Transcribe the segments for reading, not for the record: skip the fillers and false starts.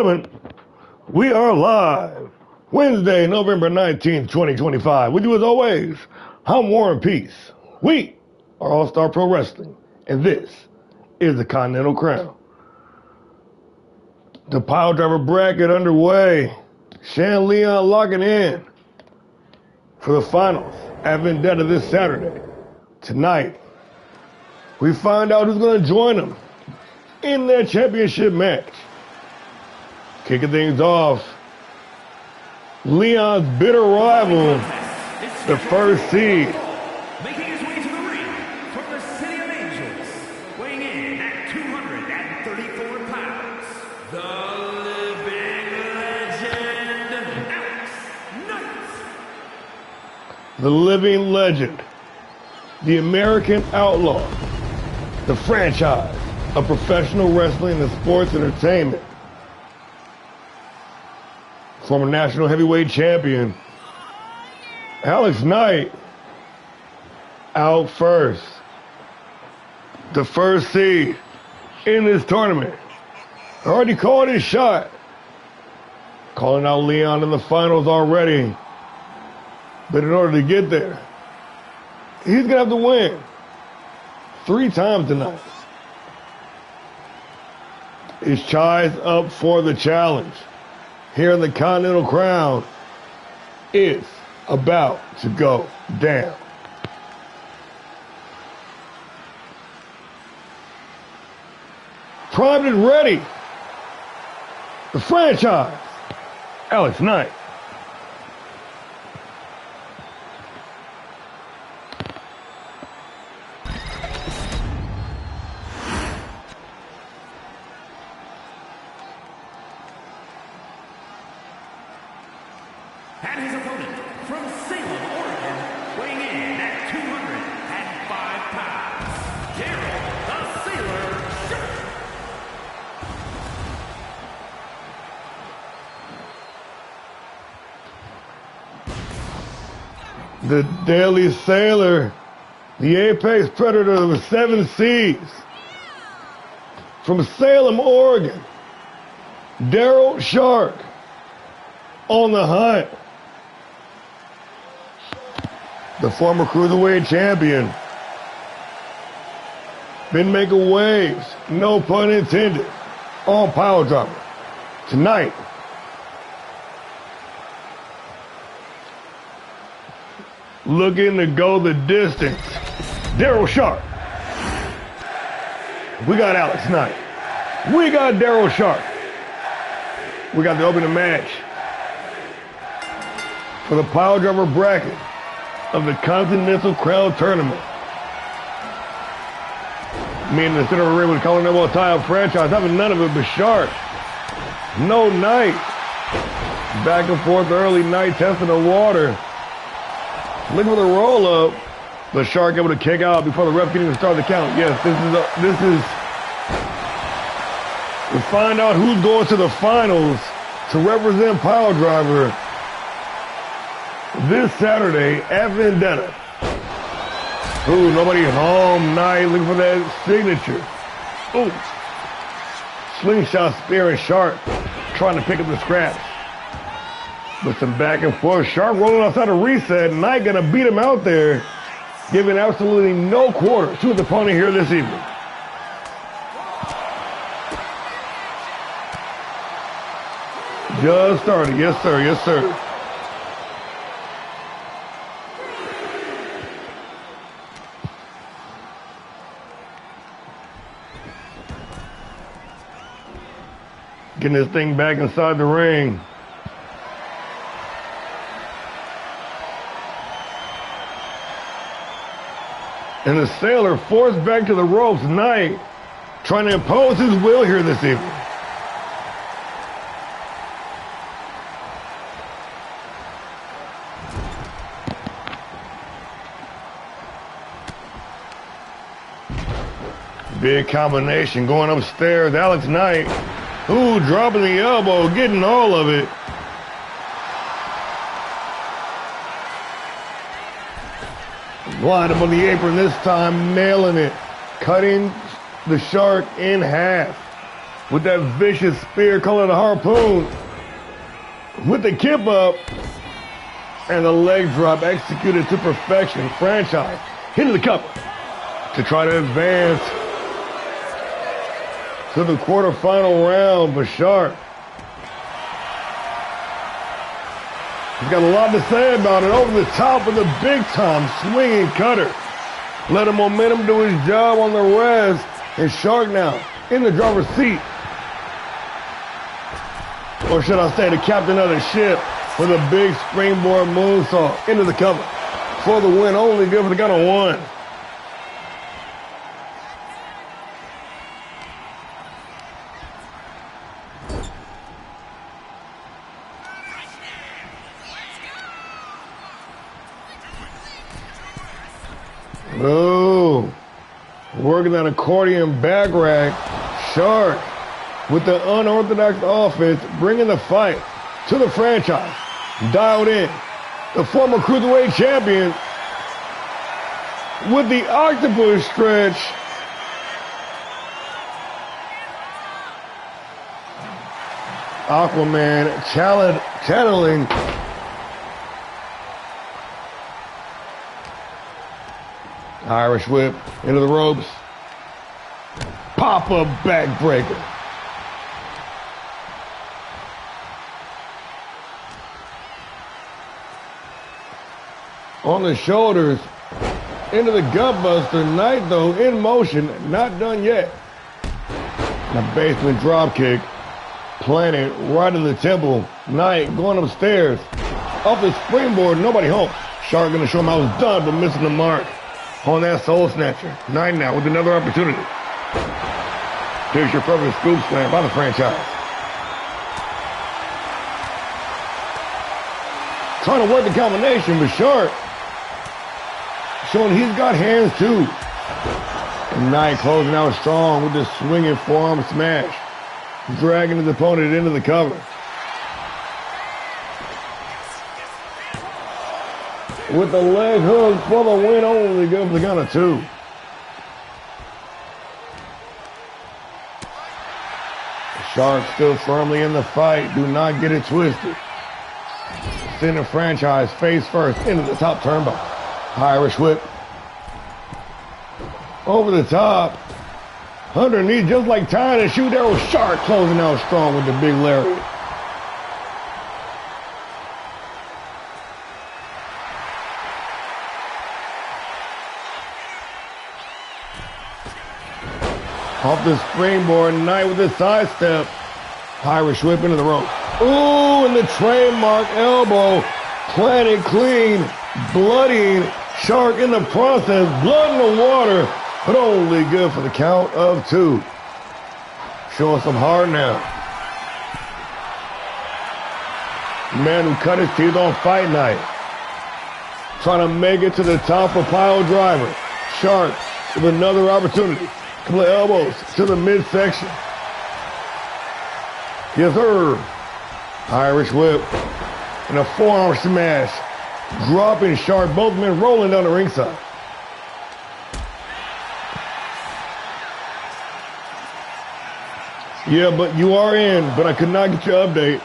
We are live Wednesday, November 19th, 2025. With you as always, I'm War and Peace. We are All-Star Pro Wrestling, and this is the Continental Crown. The PileDriver bracket underway. Shan Leon locking in for the finals at Vendetta this Saturday. Tonight, we find out who's going to join them in their championship match. Kicking things off, Leon's bitter rival, the first seed. Making his way to the ring from the City of Angels, weighing in at 234 pounds, the living legend, Alex Knight. The living legend, the American outlaw, the franchise of professional wrestling and sports entertainment. Former national heavyweight champion, Alex Knight, out first. The first seed in this tournament. Already called his shot. Calling out Leon in the finals already. But in order to get there, he's going to have to win 3 times tonight. Is Chai's up for the challenge? Here in the Continental Crown, it's about to go down. Primed and ready. The franchise, Alex Knight. And his opponent from Salem, Oregon, weighing in at 205 pounds, Daryl the Sailor Sharp. The Daily Sailor, the apex predator of the 7 seas. From Salem, Oregon, Daryl Shark on the hunt. The former cruiserweight champion. Been making waves, no pun intended, on PileDriver. Tonight, looking to go the distance. Daryl Shark. We got Alex Knight. We got Daryl Shark. We got the opening match for the PileDriver bracket of the Continental Crown Tournament. Me in the center of the ring with the Continental title franchise, having none of it but Shark. No Knight. Back and forth early, Knight testing the water. Looking for the roll up, but Shark able to kick out before the ref can even start the count. Yes, this is. We find out who's going to the finals to represent PileDriver this Saturday at Vendetta. Ooh, nobody home. Knight looking for that signature. Ooh. Slingshot spear and Shark trying to pick up the scraps. With some back and forth. Shark rolling outside a reset. Knight gonna beat him out there, giving absolutely no quarter to his opponent here this evening. Just started. Yes, sir. Yes, sir. Getting this thing back inside the ring. And the Sailor forced back to the ropes. Knight trying to impose his will here this evening. Big combination going upstairs. Alex Knight, ooh, dropping the elbow, getting all of it. Lined up on the apron this time, nailing it. Cutting the Shark in half. with that vicious spear calling a harpoon. With the kip up and the leg drop executed to perfection. Franchise into the cover to try to advance to the quarterfinal round. Bashar, he's got a lot to say about it. Over the top with a big time swinging cutter. Let the momentum do his job on the rest. And Shark now in the driver's seat. Or should I say the captain of the ship with a big springboard moonsault into the cover. For the win, only good for the count of one. Oh, working that accordion back rack. Shark with the unorthodox offense, bringing the fight to the franchise. Dialed in, the former cruiserweight champion with the octopus stretch. Aquaman channeling Irish whip into the ropes. Pop-up backbreaker. On the shoulders, into the gutbuster. Knight, though, in motion, not done yet. The basement drop kick, planted right in the temple. Knight going upstairs, off the springboard, nobody home. Shark gonna show him how it's done, but missing the mark on that soul snatcher. Knight now with another opportunity. Picture perfect scoop slam by the franchise. Trying to work the combination, but Shark showing he's got hands too. And Knight closing out strong with the swinging forearm smash, dragging his opponent into the cover. With the leg hook for the win, only good for the count of two. Shark still firmly in the fight. Do not get it twisted. Send the franchise face first into the top turnbuckle. Irish whip. Over the top. Underneath, just like tying a shoot arrow. Shark closing out strong with the big lariat. Off the springboard, Knight with the sidestep. Irish whip into the rope. Ooh, and the trademark elbow. Planted clean. Bloodying Shark in the process. Blood in the water. But only good for the count of two. Showing some heart now. Man who cut his teeth on fight night. Trying to make it to the top for PileDriver. Shark with another opportunity. Couple of elbows to the midsection. Yes, sir. Irish whip. And a forearm smash. Dropping Shark. Both men rolling down the ringside. Yeah, but you are in, but I could not get your update.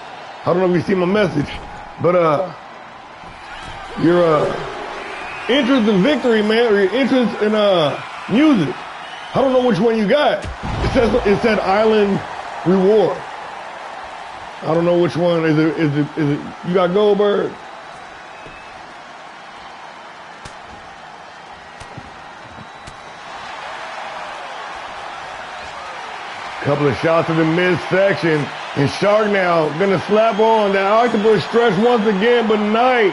I don't know if you see my message. But your interest in victory, man, or your interest in music. I don't know which one you got. It said Island Reward. I don't know which one. Is it you got Goldberg? Couple of shots to the midsection. And Shark now gonna slap on that octopus stretch once again, but Knight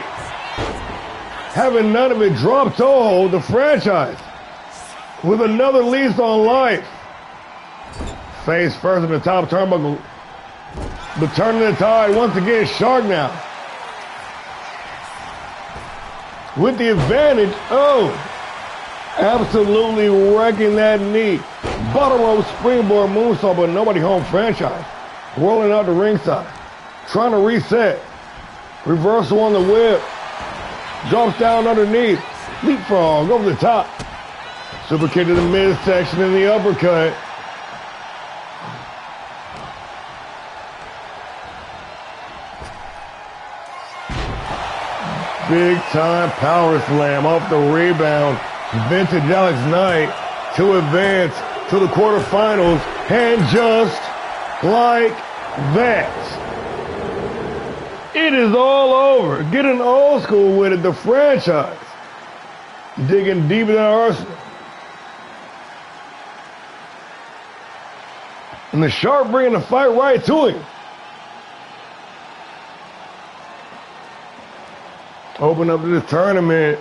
having none of it. Drop toe hold the franchise with another lease on life. Face first in the top turnbuckle. But turning the tide once again, Shark now. With the advantage. Oh, absolutely wrecking that knee. Bottom rope springboard moonsault, but nobody home franchise. Rolling out the ringside. Trying to reset. Reversal on the whip. Drops down underneath. Leapfrog over the top. Super kick to the midsection and the uppercut. Big time power slam off the rebound. Vintage Alex Knight to advance to the quarterfinals. And just like that, it is all over. Getting old school with it, the franchise. Digging deep in our arsenal. And the Shark bringing the fight right to him. Open up this tournament.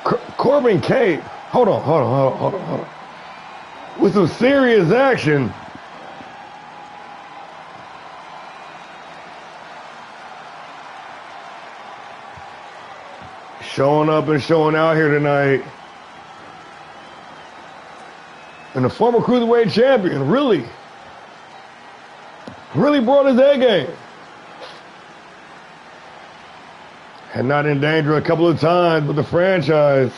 Corbin Cave. Hold on. With some serious action. Showing up and showing out here tonight. And the former Cruiserweight champion really brought his A game. Had not in danger a couple of times, but the franchise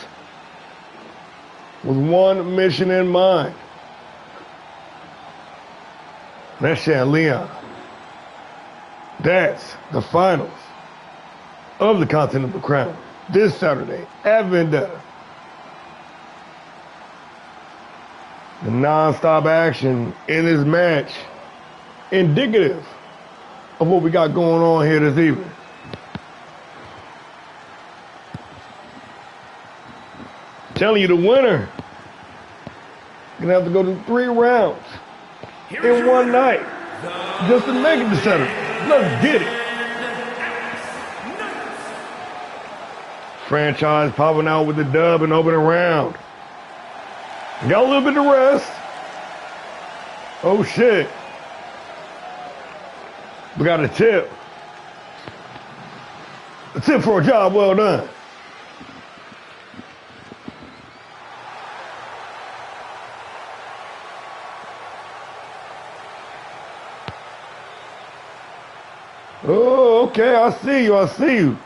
with one mission in mind. That's Shan Leon. That's the finals of the Continental Crown this Saturday at Vendetta. The non-stop action in this match indicative of what we got going on here this evening. Telling you the winner gonna have to go to 3 rounds in one night just to make it to Saturday. Let's get it. Franchise popping out with the dub and opening round. Got a little bit of rest. Oh shit. We got a tip. A tip for a job well done. Oh, okay, I see you.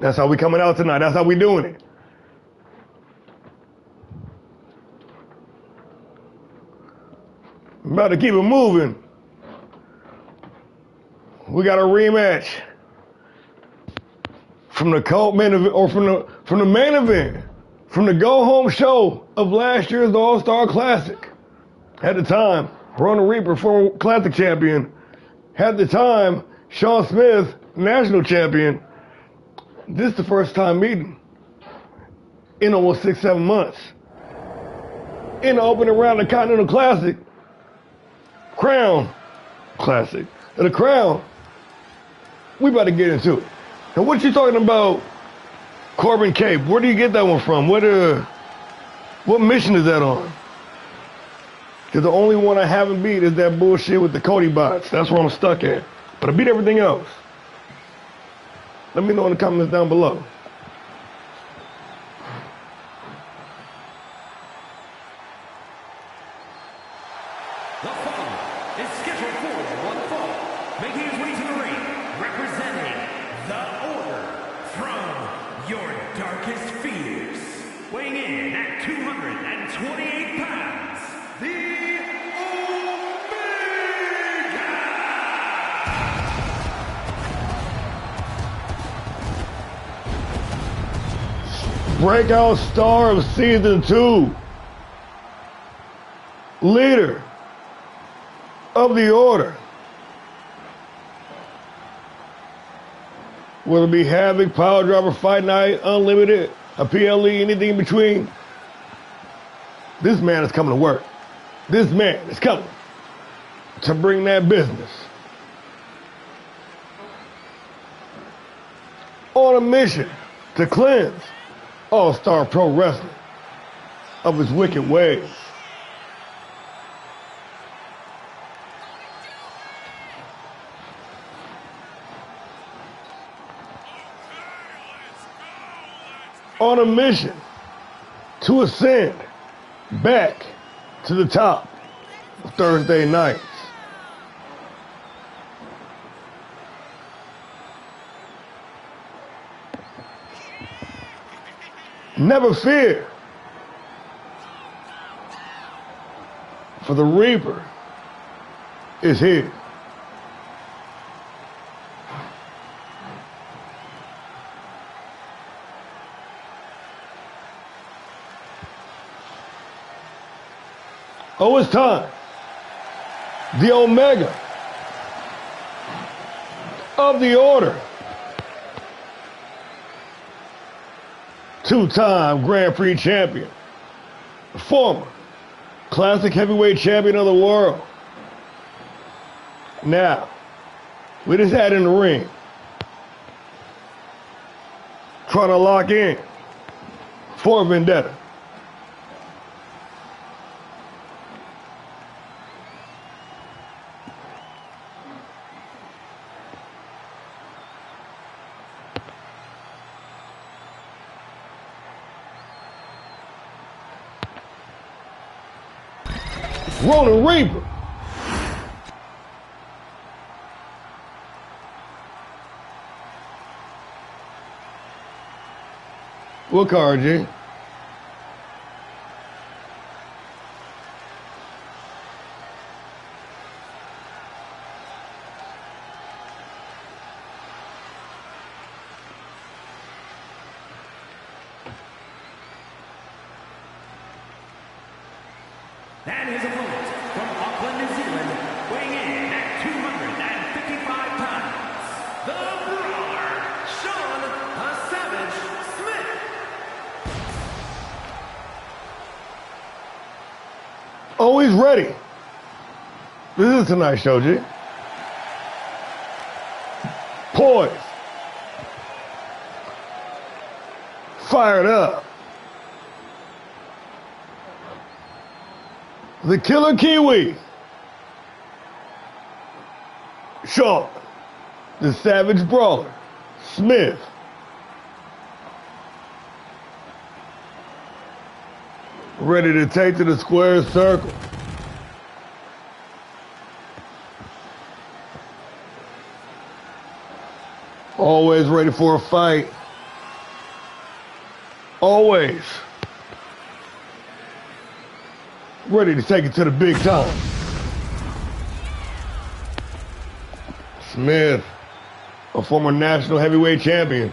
That's how we coming out tonight. That's how we doing it. I'm about to keep it moving. We got a rematch from the cult main event, or from the main event, from the go-home show of last year's All-Star Classic. At the time, Ronald Reaper, former Classic champion. At the time, Sean Smith, national champion. This is the first time meeting in almost 6-7 months. In the opening round of the Continental Classic, Crown Classic. And the Crown, we about to get into it. And what you talking about, Corbin Cape? Where do you get that one from? What mission is that on? Because the only one I haven't beat is that bullshit with the Cody bots. That's where I'm stuck at. But I beat everything else. Let me know in the comments down below. The following is scheduled for one fall, making his way to the ring, representing the Order from your darkest fears. Weighing in at 228 pounds, the Breakout star of season 2. Leader of the Order. Whether it be Havoc, PileDriver, Fight Night, Unlimited, a PLE, anything in between, this man is coming to work. This man is coming to bring that business. On a mission to cleanse All-Star Pro Wrestling of his wicked ways. On a mission to ascend back to the top of Thursday nights. Never fear, for the Reaper is here. Oh, it's time. The Omega of the Order. Two-time Grand Prix champion. Former Classic Heavyweight champion of the world. Now, we just had in the ring. Trying to lock in for Vendetta. Ronan Reaper. What card, G? And his opponent from Auckland, New Zealand, weighing in at 255 pounds, the Brawler, Sean Savage Smith. Always ready. This is tonight's show, G. Poised. Fired up. The Killer Kiwi. Sean, the Savage Brawler, Smith. Ready to take to the square circle. Always ready for a fight. Always ready to take it to the big time. Smith, a former national heavyweight champion.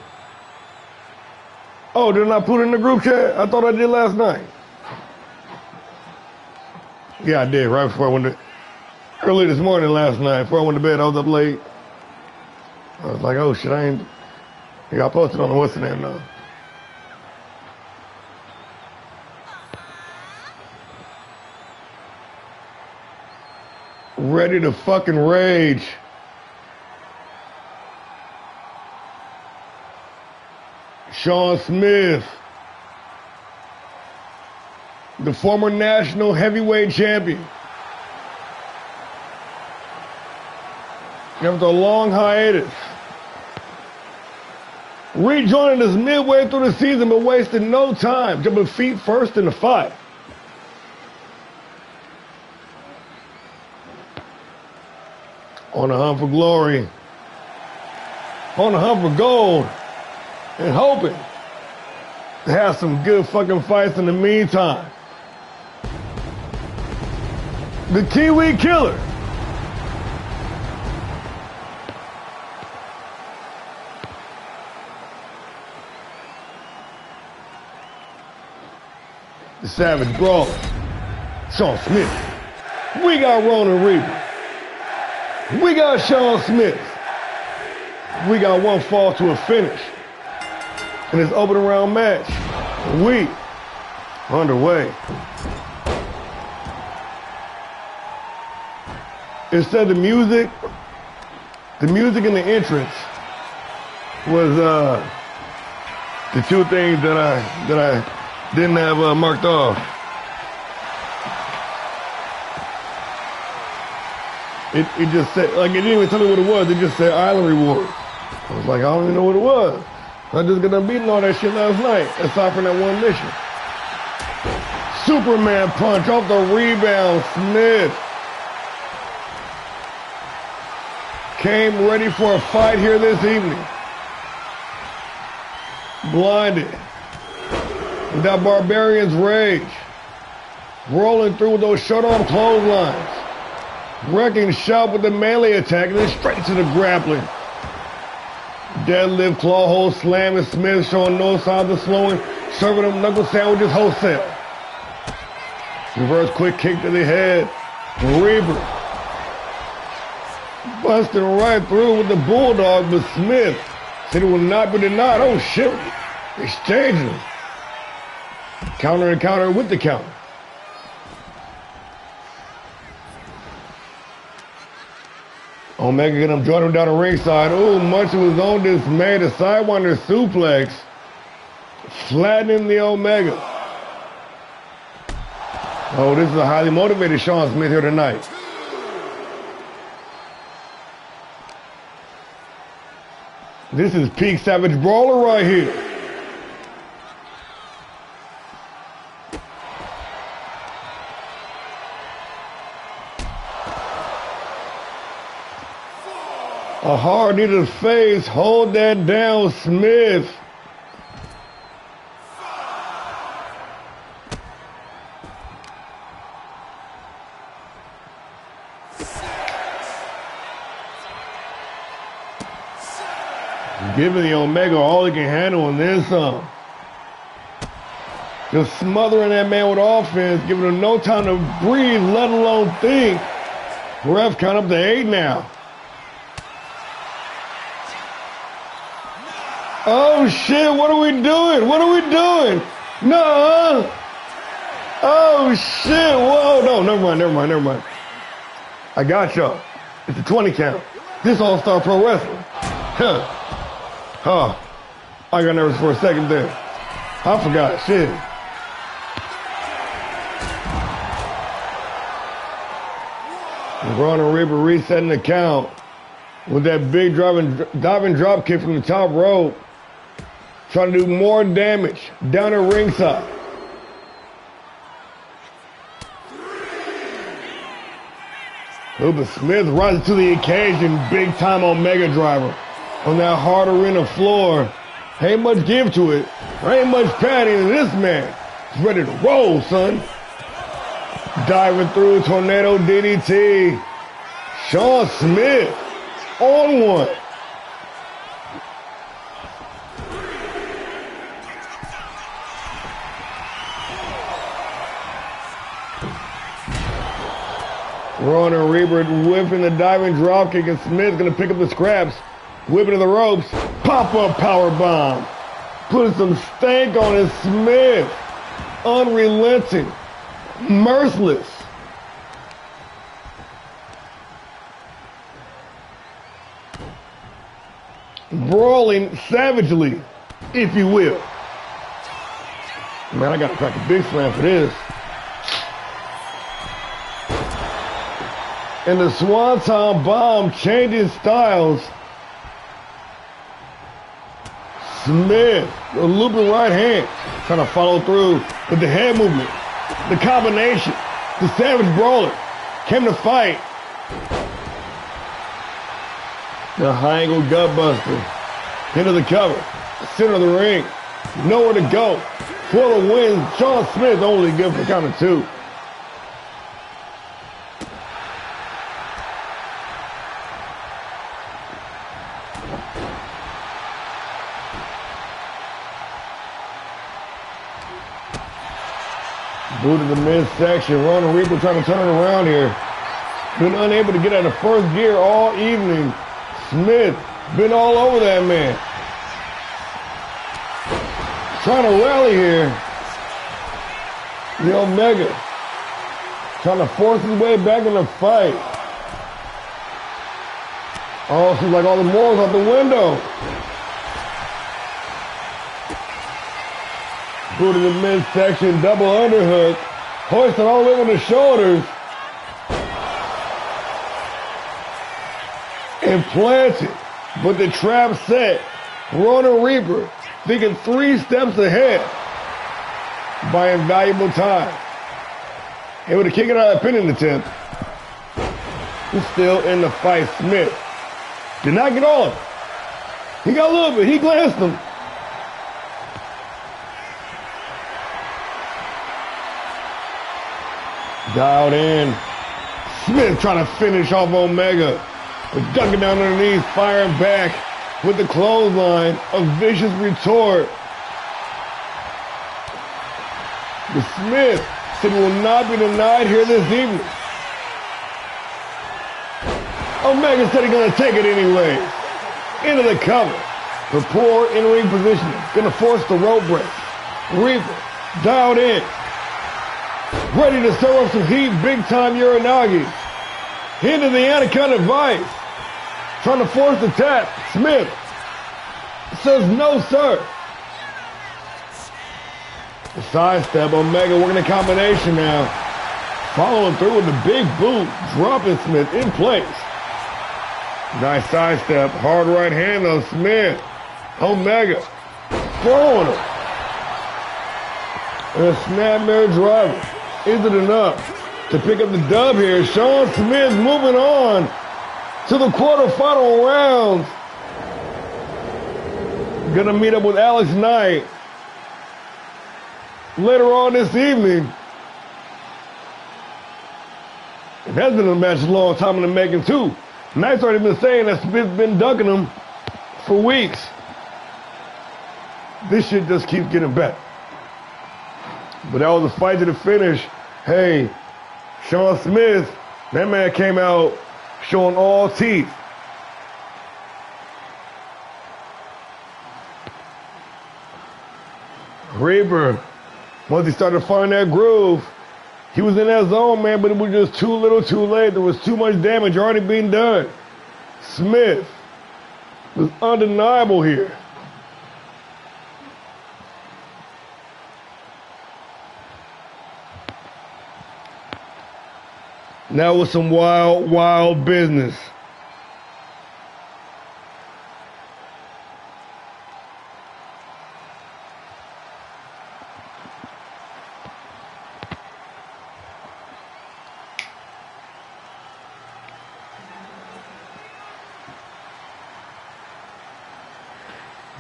Oh, didn't I put it in the group chat? I thought I did last night. Yeah, I did, right before I went to, early this morning last night, before I went to bed, I was up late. I was like, oh shit, I posted on the what's the name now. Ready to fucking rage. Sean Smith, the former national heavyweight champion. After a long hiatus, rejoining us midway through the season, but wasting no time, jumping feet first in the fight. On the hunt for glory, on the hunt for gold, and hoping to have some good fucking fights in the meantime. The Kiwi Killer. The Savage Brawler, Sean Smith. We got Ronan Reaper. We got Sean Smith. We got one fall to a finish in this opening round match. We underway. Instead of the music and the entrance was the two things that I didn't have marked off. It just said, like, it didn't even tell me what it was. It just said Island Reward. I was like, I don't even know what it was. I just got done beating all that shit last night, aside from that one mission. Superman punch off the rebound. Smith came ready for a fight here this evening. Blinded with that Barbarian's rage. Rolling through with those short-arm clotheslines. Wrecking shop with the melee attack and then straight to the grappling. Deadlift, claw hold, slamming Smith, showing no signs of slowing, serving them knuckle sandwiches wholesale. Reverse quick kick to the head. Reaper busting right through with the Bulldog, but Smith said it will not be denied. Oh shit, exchanging. Counter and counter with the counter. Omega get him, drawing him down the ringside. Oh, much of his own dismay. The Sidewinder suplex, flattening the Omega. Oh, this is a highly motivated Sean Smith here tonight. This is peak Savage Brawler right here. A hard knee to the face. Hold that down, Smith. Giving the Omega all he can handle in this just smothering that man with offense, giving him no time to breathe, let alone think. Ref count up to 8 now. Oh shit, what are we doing? What are we doing? No. Oh shit, whoa, no, never mind. I got y'all. It's a 20 count. This All-Star Pro Wrestling. Huh. Oh, I got nervous for a second there. I forgot, shit. Braun and Reaper resetting the count with that big diving drop kick from the top rope. Trying to do more damage down at ringside. But Smith rises to the occasion. Big time Omega driver on that hard arena floor. Ain't much give to it. There ain't much padding, and this man is ready to roll, son. Diving through Tornado DDT. Sean Smith on one. Braun and Reaper whipping the diving dropkick, and Smith's gonna pick up the scraps. Whipping to the ropes, pop-up power bomb. Putting some stank on it, Smith. Unrelenting, merciless. Brawling savagely, if you will. Man, I gotta crack a big slam for this. And the Swanton Bomb changing styles. Smith, the looping right hand, trying to follow through with the head movement, the combination. The Savage Brawler came to fight. The high angle gut buster into the cover, center of the ring, nowhere to go. For the win, Sean Smith only good for count of 2. Boot to the midsection. Braun and Reaper trying to turn it around here. Been unable to get out of first gear all evening. Smith been all over that man. Trying to rally here. The Omega trying to force his way back in the fight. Oh, seems like all the morals out the window. Boot to the midsection, double underhook. Hoisted all the way on the shoulders. And planted. But the trap set. Braun and Reaper thinking 3 steps ahead. By invaluable time. Able to kick it out of the pinning attempt. He's still in the fight. Smith did not get on. He got a little bit. He glanced him. Dialed in. Smith trying to finish off Omega. But ducking down underneath, firing back with the clothesline. A vicious retort. But Smith City will not be denied here this evening. Omega said he's going to take it anyway. Into the cover. The poor in-ring position. Going to force the rope break. Reaper dialed in. Ready to stir up some heat. Big time Uranagi. Into the Anaconda Vice. Trying to force the tap. Smith says no, sir. The sidestep. Omega working a combination now. Following through with the big boot. Dropping Smith in place. Nice sidestep. Hard right hand on Smith. Omega throwing him. And a snapmare driver. Is it enough to pick up the dub here? Sean Smith moving on to the quarterfinal rounds. Gonna meet up with Alex Knight later on this evening. It has been a match a long time in the making too. Knight's already been saying that Smith's been dunking him for weeks. This shit just keeps getting better. But that was a fight to the finish. Hey, Sean Smith, that man came out showing all teeth. Reaper, once he started to find that groove, he was in that zone, man, but it was just too little too late. There was too much damage already being done. Smith was undeniable here. Now with some wild, wild business.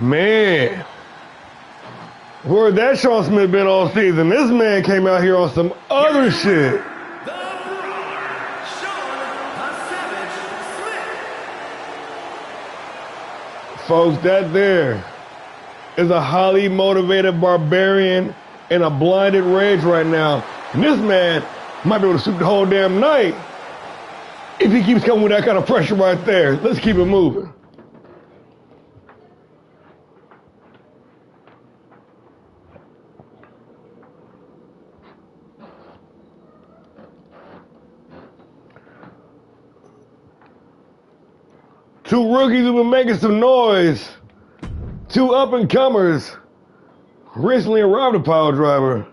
Man, where's that Sean Smith been all season? This man came out here on some other shit. Folks, that there is a highly motivated barbarian in a blinded rage right now. And this man might be able to sweep the whole damn night if he keeps coming with that kind of pressure right there. Let's keep it moving. Two rookies who've been making some noise. Two up-and-comers recently arrived at PileDriver.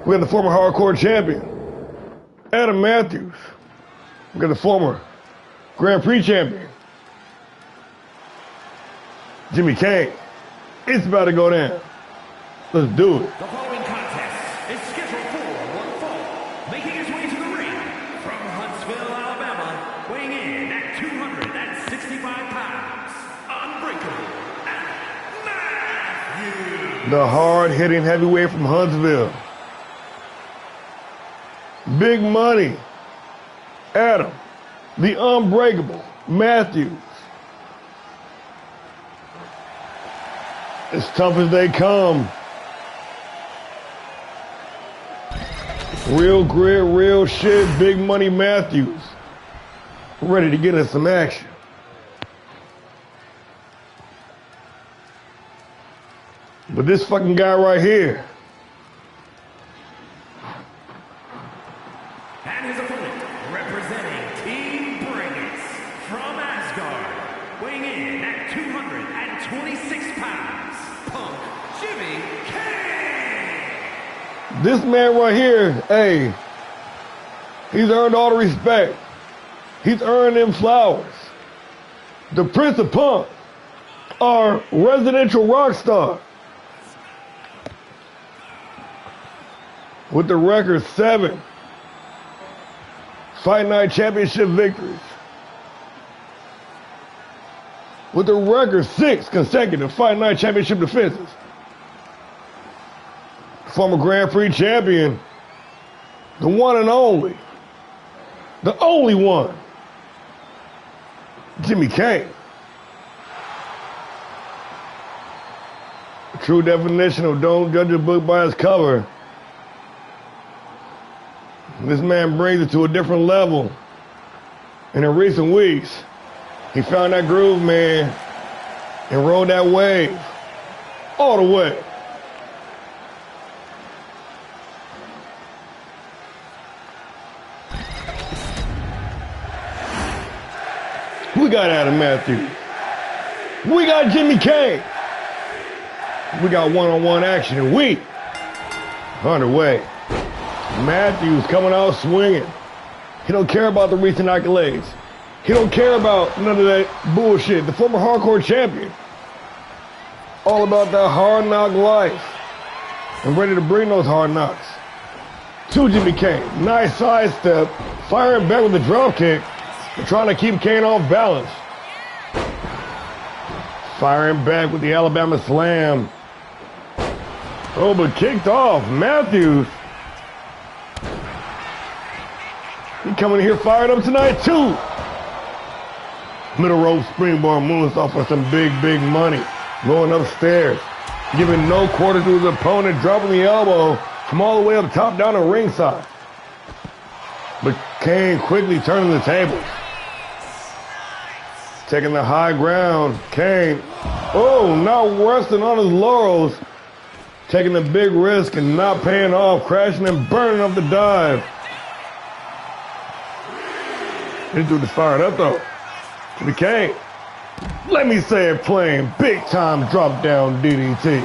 We got the former hardcore champion, Adam Matthews. We got the former Grand Prix champion, Jimmy Kane. It's about to go down. Let's do it. The following contest is scheduled for one fall. Making his way to the ring from Huntsville, Alabama, weighing in at 265 pounds, Unbreakable, Adam Matthews. The hard-hitting heavyweight from Huntsville. Big money. Adam, the Unbreakable, Matthews. As tough as they come. Real grit, real shit, Big Money Matthews. Ready to get in some action. But this fucking guy right here. And his opponent, representing Team Bringus from Asgard, weighing in at 226 pounds, Punk Jimmy Kane. This man right here, hey, he's earned all the respect. He's earned them flowers. The Prince of Punk, our residential rock star. With the record 7 Fight Night Championship victories. With the record 6 consecutive Fight Night Championship defenses. Former Grand Prix champion, the one and only, the only one, Jimmy Kane. The true definition of don't judge a book by its cover. This man brings it to a different level. And in recent weeks, he found that groove, man, and rode that wave all the way. We got Adam Matthews. We got Jimmy Kane. We got one-on-one action, and we underway. Matthews coming out swinging. He don't care about the recent accolades. He don't care about none of that bullshit. The former hardcore champion. All about that hard knock life. And ready to bring those hard knocks. To Jimmy Kane. Nice sidestep. Firing back with a drop kick. They're trying to keep Kane off balance. Firing back with the Alabama slam. Oh, but kicked off. Matthews. He coming in here fired up tonight, too. Middle rope springboard moonsault for some big, big money. Going upstairs. Giving no quarter to his opponent. Dropping the elbow from all the way up top down to ringside. But Kane quickly turning the tables. Taking the high ground. Kane, oh, not resting on his laurels. Taking the big risk and not paying off. Crashing and burning up the dive. This dude is fired up, though. Jimmy Kane. Let me say it plain. Big time drop down DDT.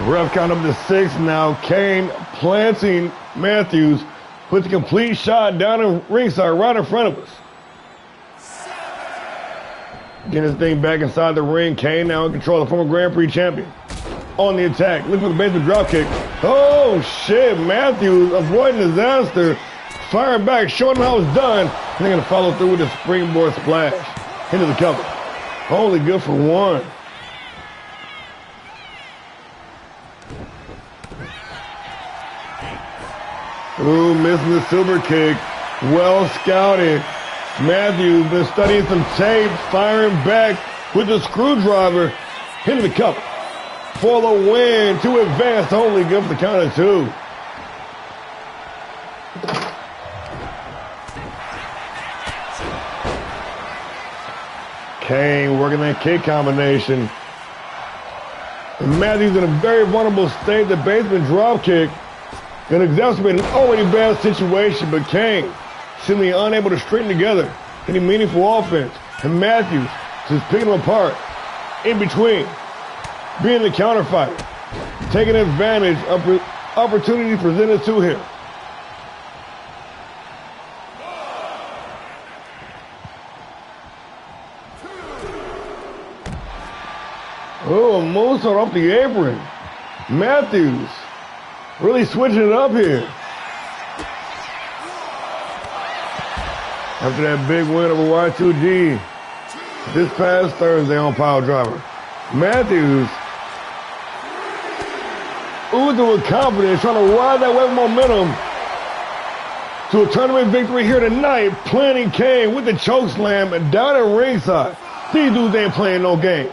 Ref count up to 6 now. Kane planting Matthews. Puts a complete shot down in ringside right in front of us. Getting his thing back inside the ring. Kane now in control, the former Grand Prix champion. On the attack. Looking for the basement drop kick. Oh, shit. Matthews avoiding disaster. Firing back, showing him how it's done. And they're going to follow through with a springboard splash. Into the cover. Only good for one. Ooh, missing the silver kick. Well scouted. Matthews been studying some tape, firing back with the screwdriver. Hitting the cover. For the win to advance. Only good for the count of 2. Kane working that kick combination. And Matthews in a very vulnerable state. The basement drop kick. Gonna exacerbate an already bad situation, but Kane seemingly unable to straighten together any meaningful offense. And Matthews just picking them apart in between, being the counter fighter, taking advantage of opportunities presented to him. Oh, a moonsault off the apron. Matthews really switching it up here. After that big win over Y2G this past Thursday on PileDriver. Matthews oozing with confidence, trying to ride that wave of momentum to a tournament victory here tonight, planting Kane with the choke slam and down at ringside. These dudes ain't playing no games.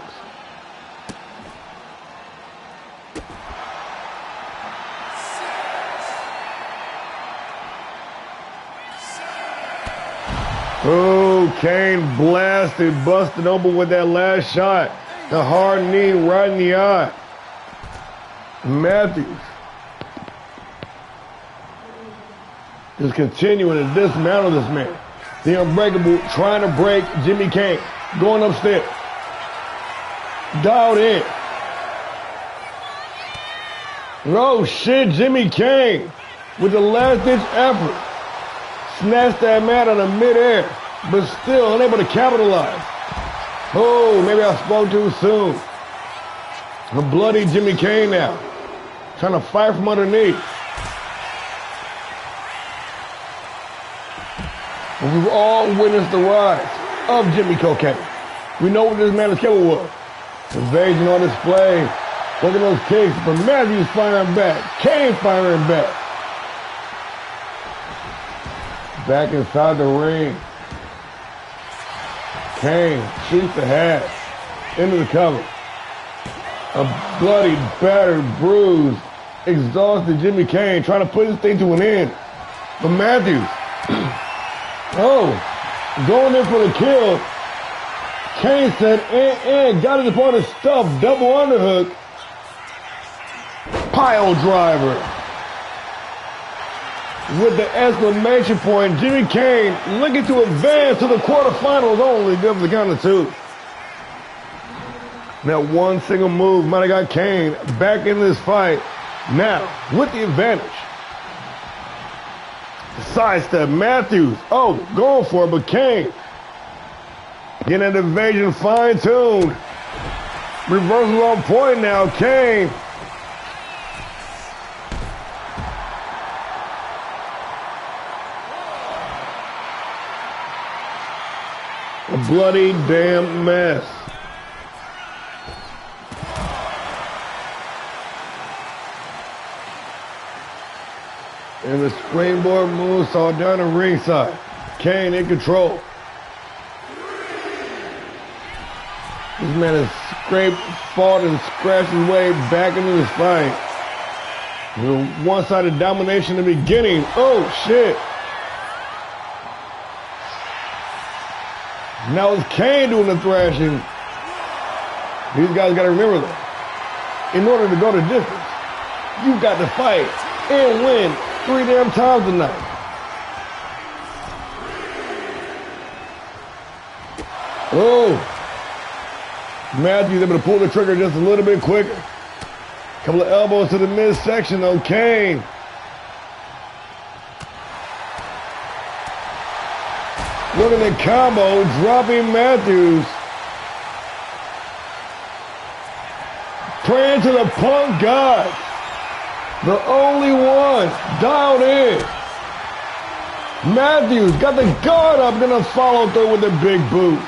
Oh, Kane blasted, busted open with that last shot. The hard knee right in the eye. Matthews is continuing to dismantle this man. The Unbreakable trying to break Jimmy Kane. Going upstairs. Dialed in. Oh shit, Jimmy Kane with the last ditch effort. Snatched that man out of midair, but still unable to capitalize. Oh, maybe I spoke too soon. A bloody Jimmy Kane now. Trying to fight from underneath. But we've all witnessed the rise of Jimmy Cocaine. We know what this man is capable of. Evasion on display. Look at those kicks. But Matthews firing back. Kane firing back. Back inside the ring. Kane shoots the hat. into the cover. A bloody, battered, bruised, exhausted Jimmy Kane trying to put this thing to an end. But Matthews, going in for the kill. Kane said, got his opponent stuffed, double underhook. PileDriver. With the exclamation point, Jimmy Kane looking to advance to the quarterfinals only, good for the count of 2. That one single move might have got Kane back in this fight. Now, with the advantage. Sidestep, Matthews, going for it, but Kane getting that evasion fine-tuned. Reversal on point now, Kane. A bloody damn mess. And the springboard moonsault down the ringside. Kane in control. This man has scraped, fought, and scratched his way back into this fight. One-sided domination in the beginning. Oh, shit. Now it's Kane doing the thrashing. These guys got to remember that. In order to go the distance, you've got to fight and win 3 damn times tonight. Matthews able to pull the trigger just a little bit quicker. Couple of elbows to the midsection though. Kane. Look at the combo, dropping Matthews. Praying to the Punk God. The only one dialed in. Matthews got the guard up, gonna follow through with the big boot.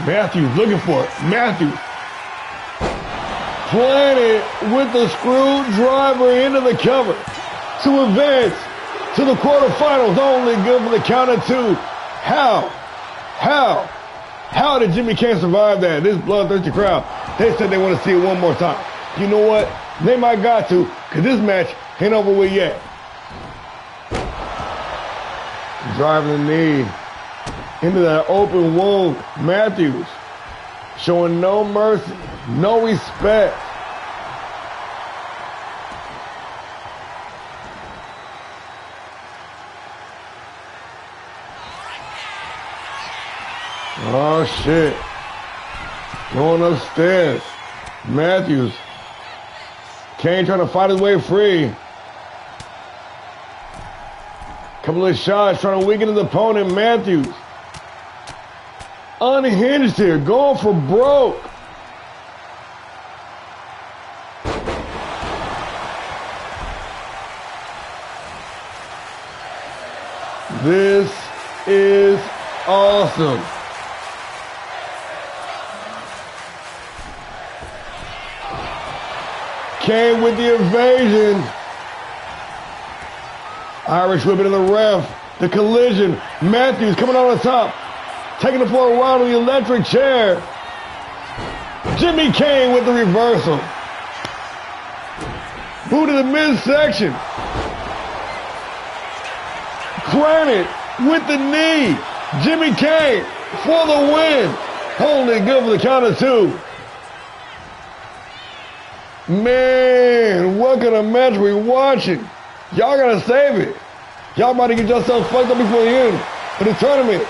Matthews looking for it. Matthews planted with the screwdriver into the cover to advance to the quarterfinals only, good for the count of 2. How did Jimmy Kane survive that? This bloodthirsty crowd, they said they want to see it one more time. You know what? They might got to, because this match ain't over with yet. Driving the knee into that open wound. Matthews showing no mercy, no respect. Oh, shit. Going upstairs. Matthews. Kane trying to fight his way free. Couple of shots trying to weaken his opponent. Matthews. Unhinged here. Going for broke. This is awesome. Kane with the evasion. Irish whipping to the ref. The collision. Matthews coming on the top. Taking the floor around with the electric chair. Jimmy Kane with the reversal. Boot to the midsection. Granted with the knee. Jimmy Kane for the win. Holding it good for the count of 2. Man, what kind of match we watching? Y'all gotta save it. Y'all about to get yourselves fucked up before the end of the tournament.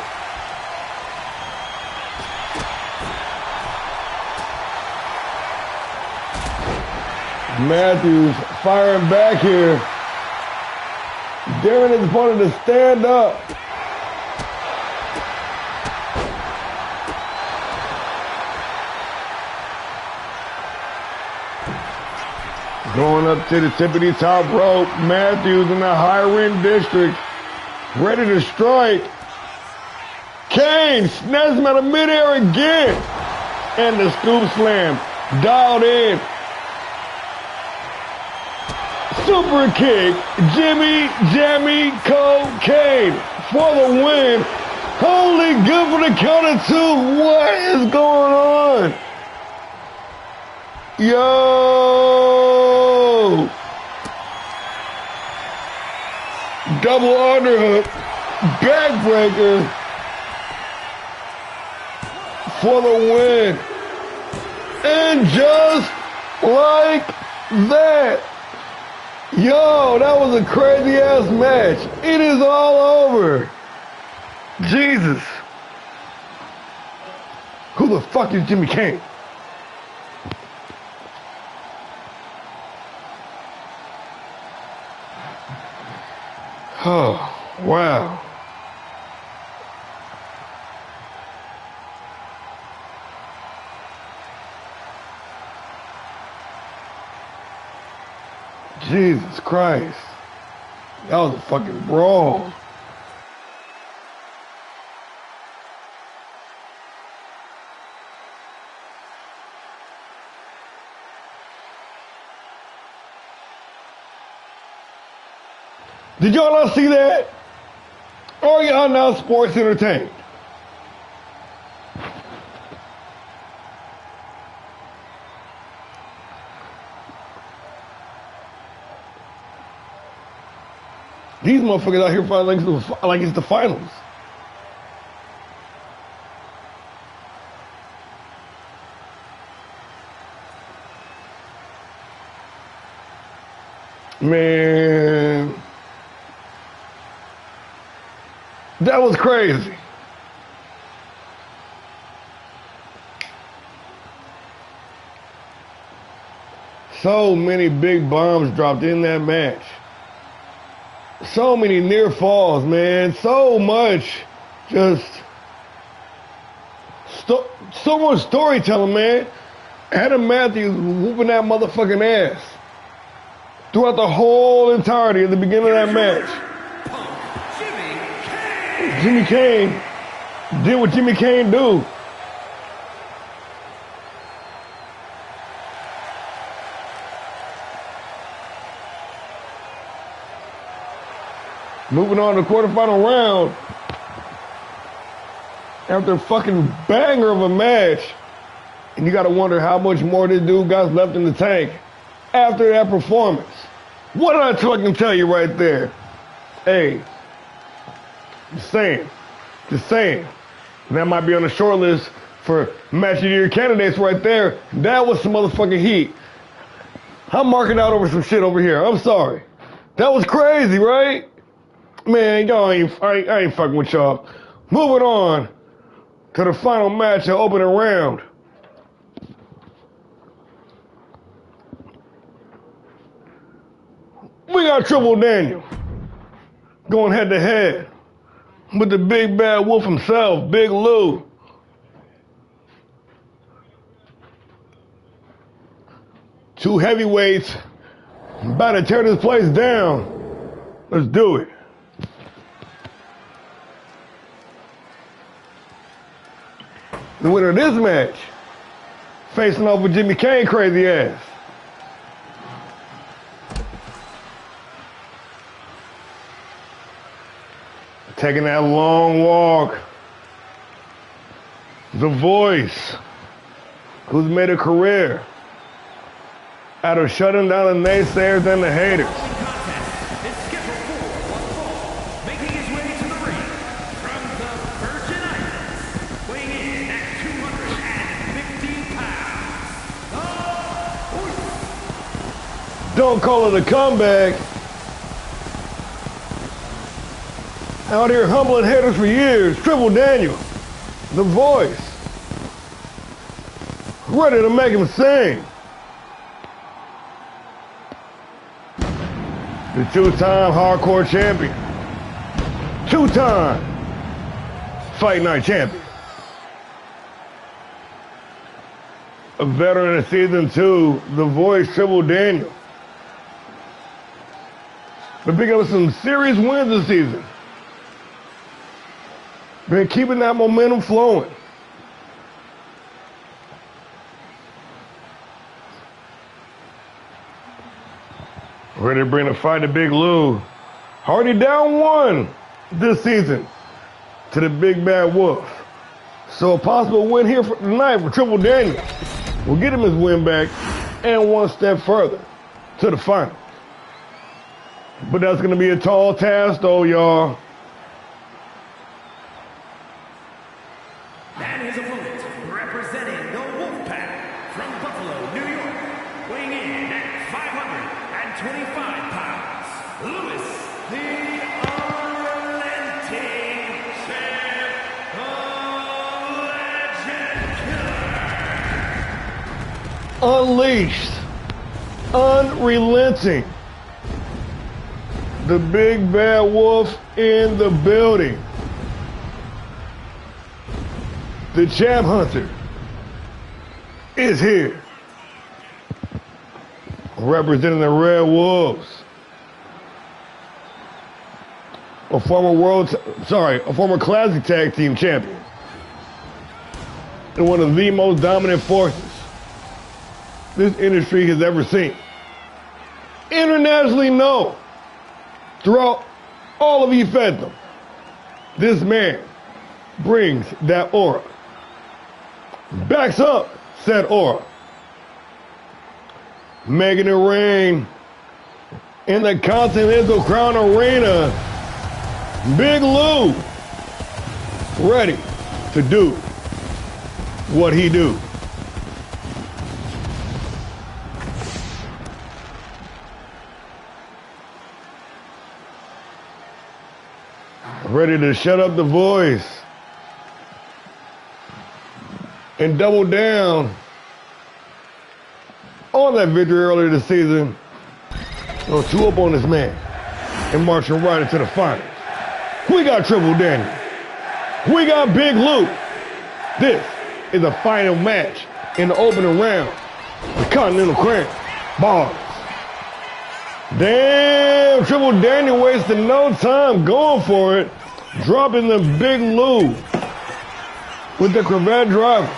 Matthews firing back here. Daring his opponent to stand up. Going up to the tippity top rope. Matthews in the higher end district. Ready to strike. Kane snaps him out of midair again. And the scoop slam. Dialed in. Super kick. Jimmy Jammy Cocaine for the win. Holy good for the count of two. What is going on? Yo. Double underhook. Backbreaker. For the win. And just like that. Yo, that was a crazy ass match. It is all over. Jesus. Who the fuck is Jimmy Kane? Oh, wow. Jesus Christ. That was a fucking brawl. Did y'all not see that? Or are y'all now sports entertained? These motherfuckers out here fighting like it's the finals. Man, that was crazy. So many big bombs dropped in that match. So many near falls, man. So much just so much storytelling, man. Adam Matthews whooping that motherfucking ass throughout the whole entirety of the beginning of that match. Jimmy Kane did what Jimmy Kane do. Moving on to the quarterfinal round. After a fucking banger of a match. And you gotta wonder how much more this dude got left in the tank after that performance. What did I fucking tell you right there? Hey, just saying. That might be on the short list for match of the year candidates right there. That was some motherfucking heat. I'm marking out over some shit over here. I'm sorry. That was crazy, right? Man, y'all I ain't fucking with y'all. Moving on to the final match of opening round. We got Triple Daniel going head to head with the big bad wolf himself, Big Lou. Two heavyweights about to tear this place down. Let's do it. The winner of this match, facing off with Jimmy Kane crazy ass. Taking that long walk. The Voice, who's made a career out of shutting down the naysayers and the haters. Don't call it a comeback. Out here humbling haters for years. Triple Daniel, The Voice. Ready to make him sing. The two-time hardcore champion. Two-time Fight Night champion. A veteran of season 2, The Voice, Triple Daniel. Been picking up some serious wins this season. Been keeping that momentum flowing. Ready to bring the fight to Big Lou. Already down 1 this season to the Big Bad Wolf. So a possible win here for tonight for Triple Daniel will get him his win back and 1 step further to the final. But that's going to be a tall task though, y'all. And his opponent, representing the Wolfpack from Buffalo, New York, weighing in at 525 pounds, Louis the Unrelenting Champ, the Legend Killer. Unleashed, unrelenting, the Big Bad Wolf in the building. The Champ Hunter is here, representing the Red Wolves. A former Classic Tag Team Champion. And one of the most dominant forces this industry has ever seen. Internationally known throughout all of Fandom. This man brings that aura. Backs up said aura. Making it rain in the Continental Crown Arena. Big Lou ready to do what he do. Ready to shut up the voice and double down on that victory earlier this season. So 2 up on this man and marching right into the finals. We got Triple Daniel. We got Big Lou. This is a final match in the opening round. The Continental Crown. Bars. Damn, Triple Daniel wasting no time going for it. Dropping the Big Lou with the cravat driver.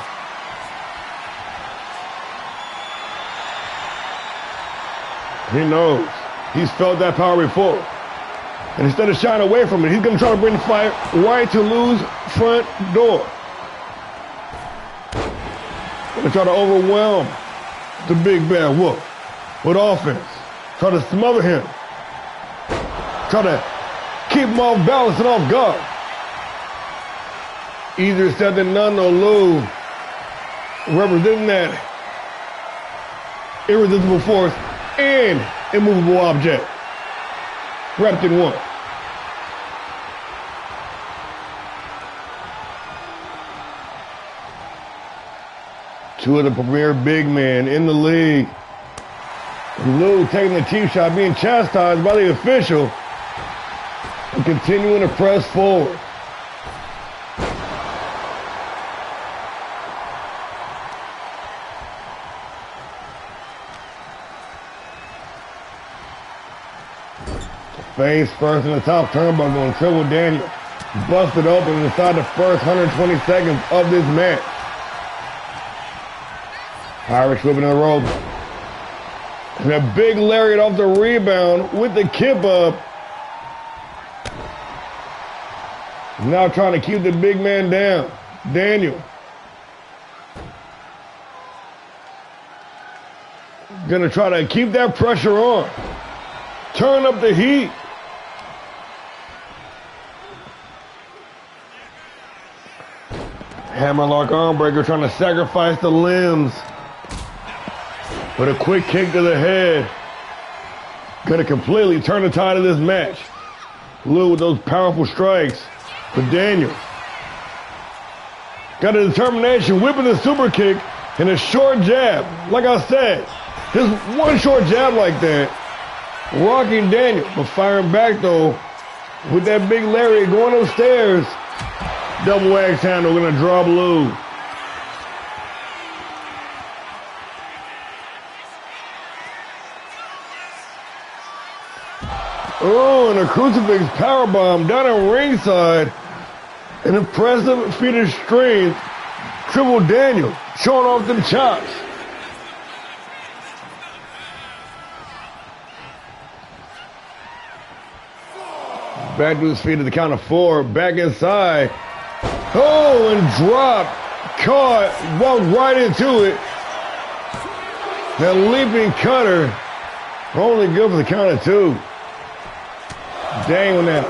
He knows. He's felt that power before. And instead of shying away from it, he's going to try to bring the fight right to Lou's front door. Going to try to overwhelm the Big Bad Wolf with offense. Try to smother him. Try to keep him off balance and off guard. Easier said than done, though. Lou representing that irresistible force and immovable object wrapped in one. Two of the premier big men in the league. Lou taking the cheap shot, being chastised by the official, and continuing to press forward. Face first in the top turnbuckle, and Triple Daniel busted open inside the first 120 seconds of this match. Irish whipping in the rope. And a big lariat off the rebound with the kip up. Now trying to keep the big man down. Daniel. Gonna try to keep that pressure on. Turn up the heat. Hammerlock armbreaker trying to sacrifice the limbs. With a quick kick to the head. Gonna completely turn the tide of this match. Lou with those powerful strikes. But Daniel got a determination, whipping the super kick and a short jab. Like I said, just one short jab like that. Rocking Daniel, but firing back though with that big lariat going upstairs. Double axe handle gonna drop Lou. Oh, and a crucifix powerbomb down at ringside. An impressive feat of strength. Triple Daniel showing off them chops. Back to his feet at the count of 4. Back inside. Oh, and drop. Caught. Walked right into it. That leaping cutter. Only good for the count of 2. Dang on that.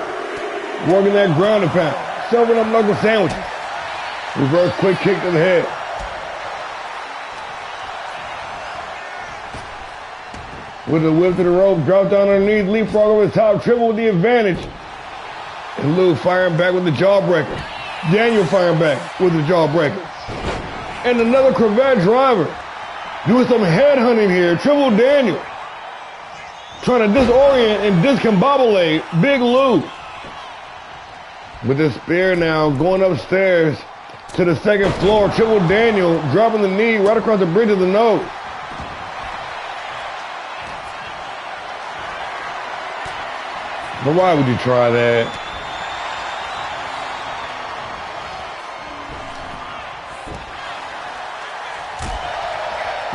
Working that ground and pound. Serving up knuckle sandwiches. Reverse quick kick to the head. With a whip to the rope, drop down underneath, leapfrog over the top, triple with the advantage. And Lou firing back with the jawbreaker. Daniel firing back with the jawbreaker. And another cravat driver. Doing some headhunting here. Triple Daniel. Trying to disorient and discombobulate Big Lou. With the spear now going upstairs to the second floor. Triple Daniel dropping the knee right across the bridge of the nose. But why would you try that?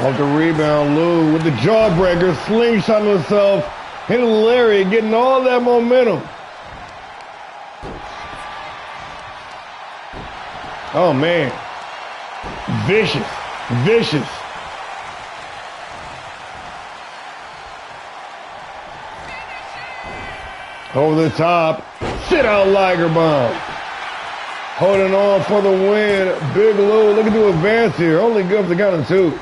Off the rebound, Lou with the jawbreaker, slingshot himself, hitting Larry, getting all that momentum. Oh man, vicious, vicious. Over the top, sit out Liger bomb. Holding on for the win, Big Lou looking to advance here, only good for the count of 2.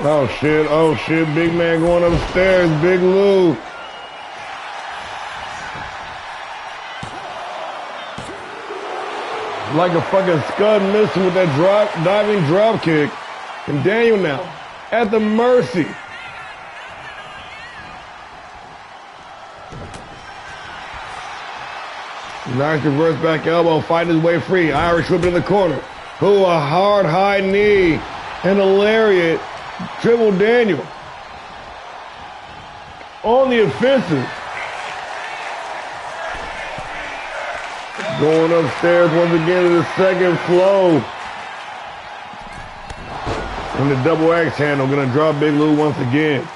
Oh shit, big man going upstairs, Big Lou. Like a fucking scud missile with that diving drop kick. And Daniel now at the mercy. Nice reverse back elbow, fighting his way free. Irish whip in the corner. Ooh, a hard high knee and a lariat. Triple Daniel on the offensive. Going upstairs once again to the second flow. And the double axe handle gonna drop Big Lou once again.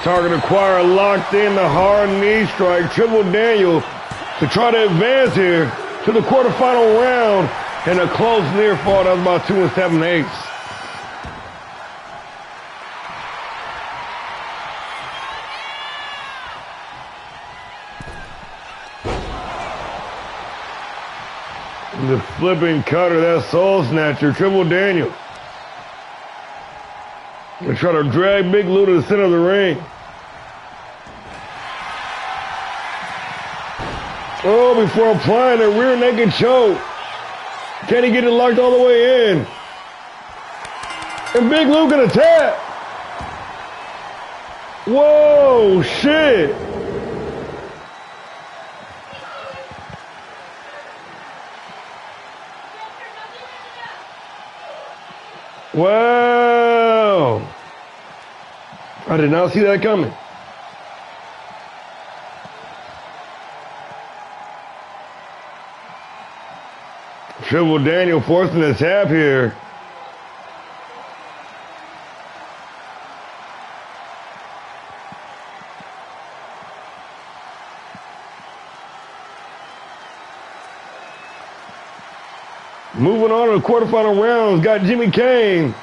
Target acquired, locked in, the hard knee strike. Triple Daniel to try to advance here to the quarterfinal round, and a close near fall. That was about 2 7/8. The flipping cutter, that soul snatcher, Triple Daniel. They try to drag Big Lou to the center of the ring. Oh, before applying a rear naked choke. Can he get it locked all the way in? And Big Lou gonna tap. Whoa, shit. Wow. I did not see that coming. Triple Daniel forcing a tap here. Moving on to the quarterfinal rounds, got Jimmy Kane.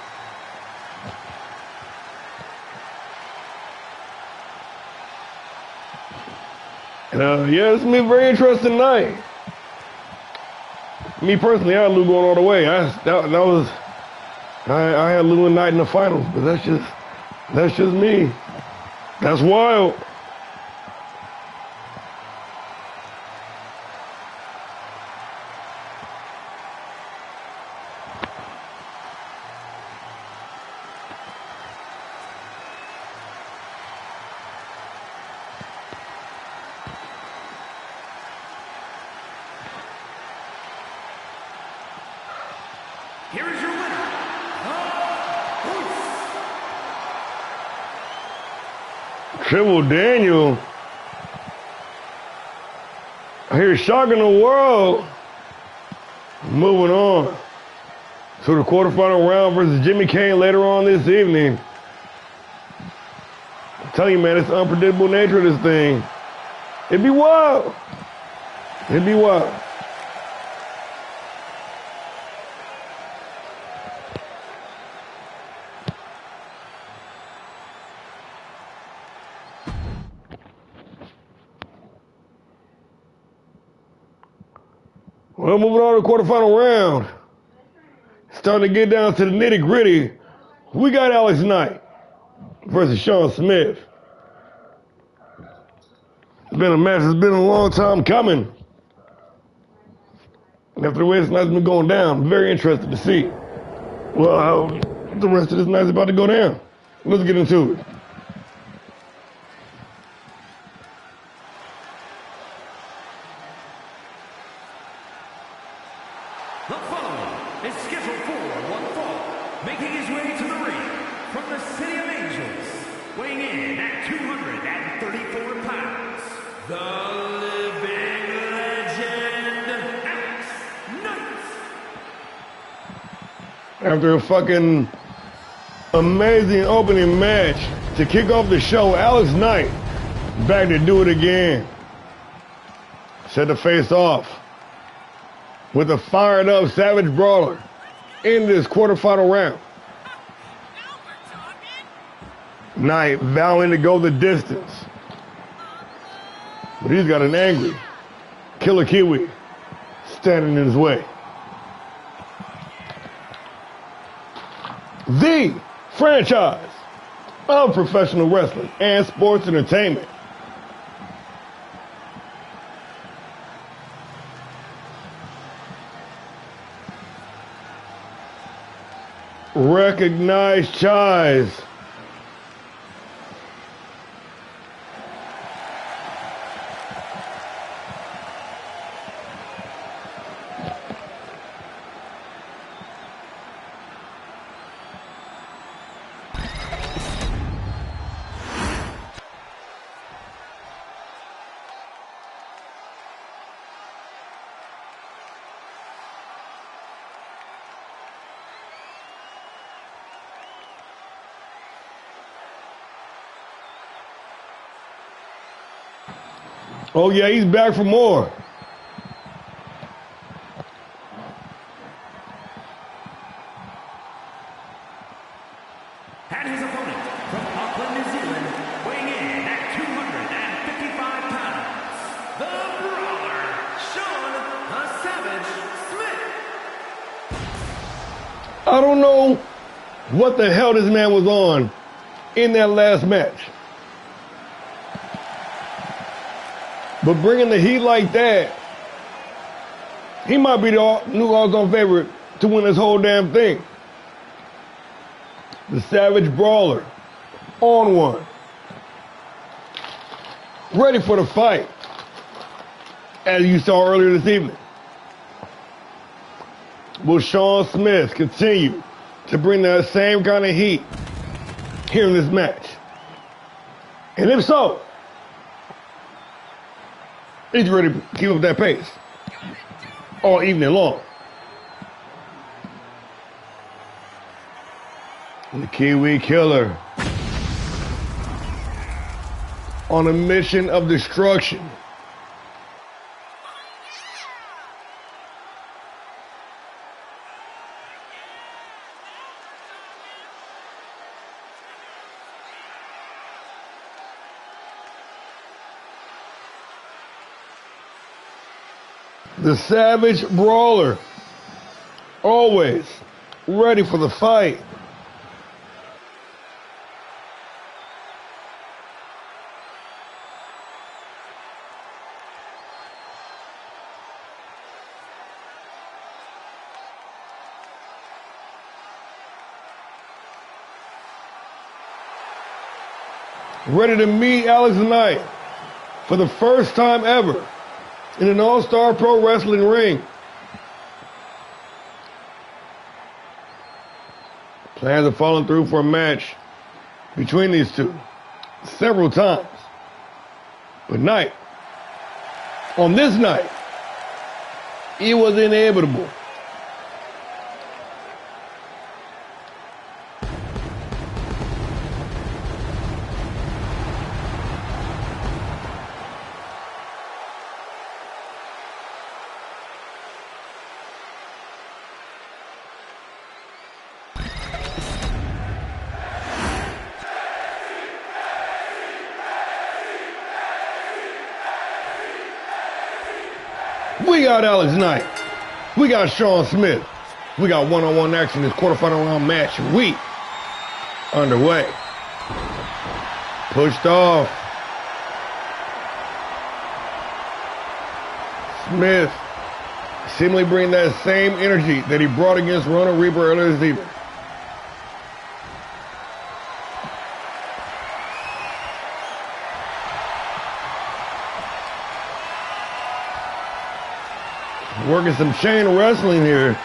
Yeah, it's gonna be a very interesting night. Me personally, I had Lou going all the way. I had Lou and Knight in the finals, but that's just me. That's wild. Here is your winner, Triple Daniel. Here's shocking the world. Moving on to the quarterfinal round versus Jimmy Kane later on this evening. I'm telling you, man, it's the unpredictable nature of this thing. It'd be wild. It'd be wild. Well, moving on to the quarterfinal round. Starting to get down to the nitty gritty. We got Alex Knight versus Sean Smith. It's been a match that's been a long time coming. And after the way this night's been going down, I'm very interested to see, well, how the rest of this night's about to go down. Let's get into it. The following is scheduled for one fall, making his way to the ring from the City of Angels, weighing in at 234 pounds, the living legend, Alex Knight. After a fucking amazing opening match to kick off the show, Alex Knight back to do it again. Set to face off with a fired up Savage Brawler in this quarterfinal round. Knight vowing to go the distance, but he's got an angry Killer Kiwi standing in his way. The franchise of professional wrestling and sports entertainment. Recognized Chise. Oh yeah, he's back for more. And his opponent from Auckland, New Zealand, weighing in at 255 pounds, the Brawler, Sean the Savage Smith. I don't know what the hell this man was on in that last match, but bringing the heat like that, he might be the new odds-on favorite to win this whole damn thing. The Savage Brawler, on one, ready for the fight, as you saw earlier this evening. Will Sean Smith continue to bring that same kind of heat here in this match? And if so, he's ready to keep up that pace all evening long. And the Kiwi Killer on a mission of destruction. The Savage Brawler, always ready for the fight. Ready to meet Alex Knight for the first time ever in an All-Star Pro Wrestling ring. Plans have fallen through for a match between these two several times. But Knight On this night, it was inevitable. We got Alex Knight. We got Sean Smith. We got one-on-one action in this quarterfinal round match. We underway. Pushed off. Smith seemingly bringing that same energy that he brought against Ronan Reaper earlier this evening. Working some chain wrestling here.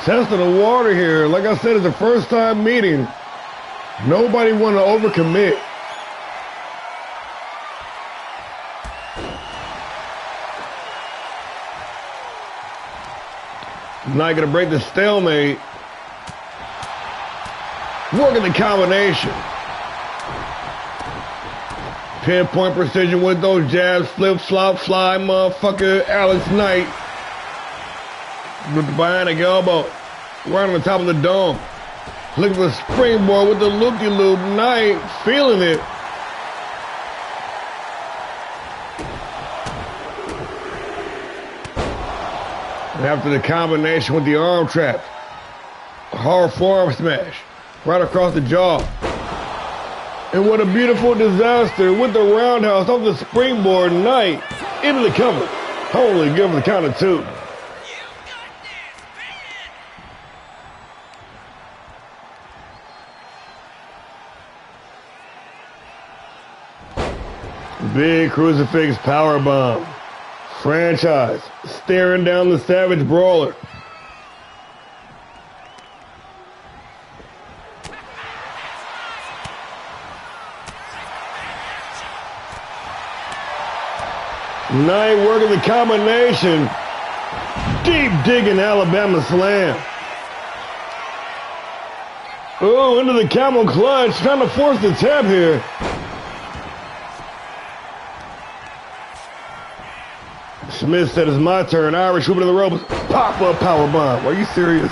Testing the water here. Like I said, it's the first time meeting. Nobody wanted to overcommit. Not gonna break the stalemate. Working the combination. Pinpoint precision with those jabs. Flip, flop, fly, motherfucker. Alex Knight. With the bionic elbow, right on the top of the dome. Look at the springboard with the loop-de-loop. Knight feeling it. And after the combination with the arm trap, a hard forearm smash right across the jaw. And what a beautiful disaster with the roundhouse off the springboard. Knight into the cover. Only give him the count of 2. Big crucifix powerbomb. Franchise staring down the Savage Brawler. Knight working the combination. Deep digging Alabama slam. Oh, into the camel clutch. Trying to force the tap here. Smith said it's my turn. Irish whooping in the ropes. Pop-up powerbomb. Are you serious?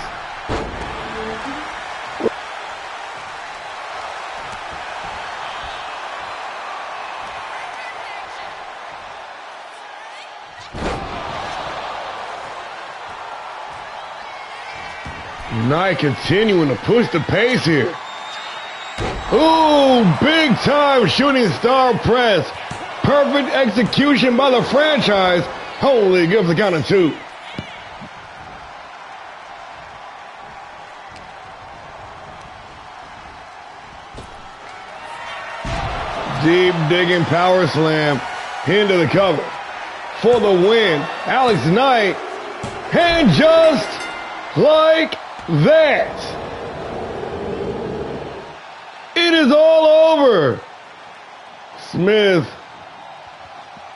Knight continuing to push the pace here. Ooh, big time shooting star press. Perfect execution by the franchise. Holy, give the count of 2. Deep digging power slam into the cover for the win. Alex Knight, and just like that, it is all over. Smith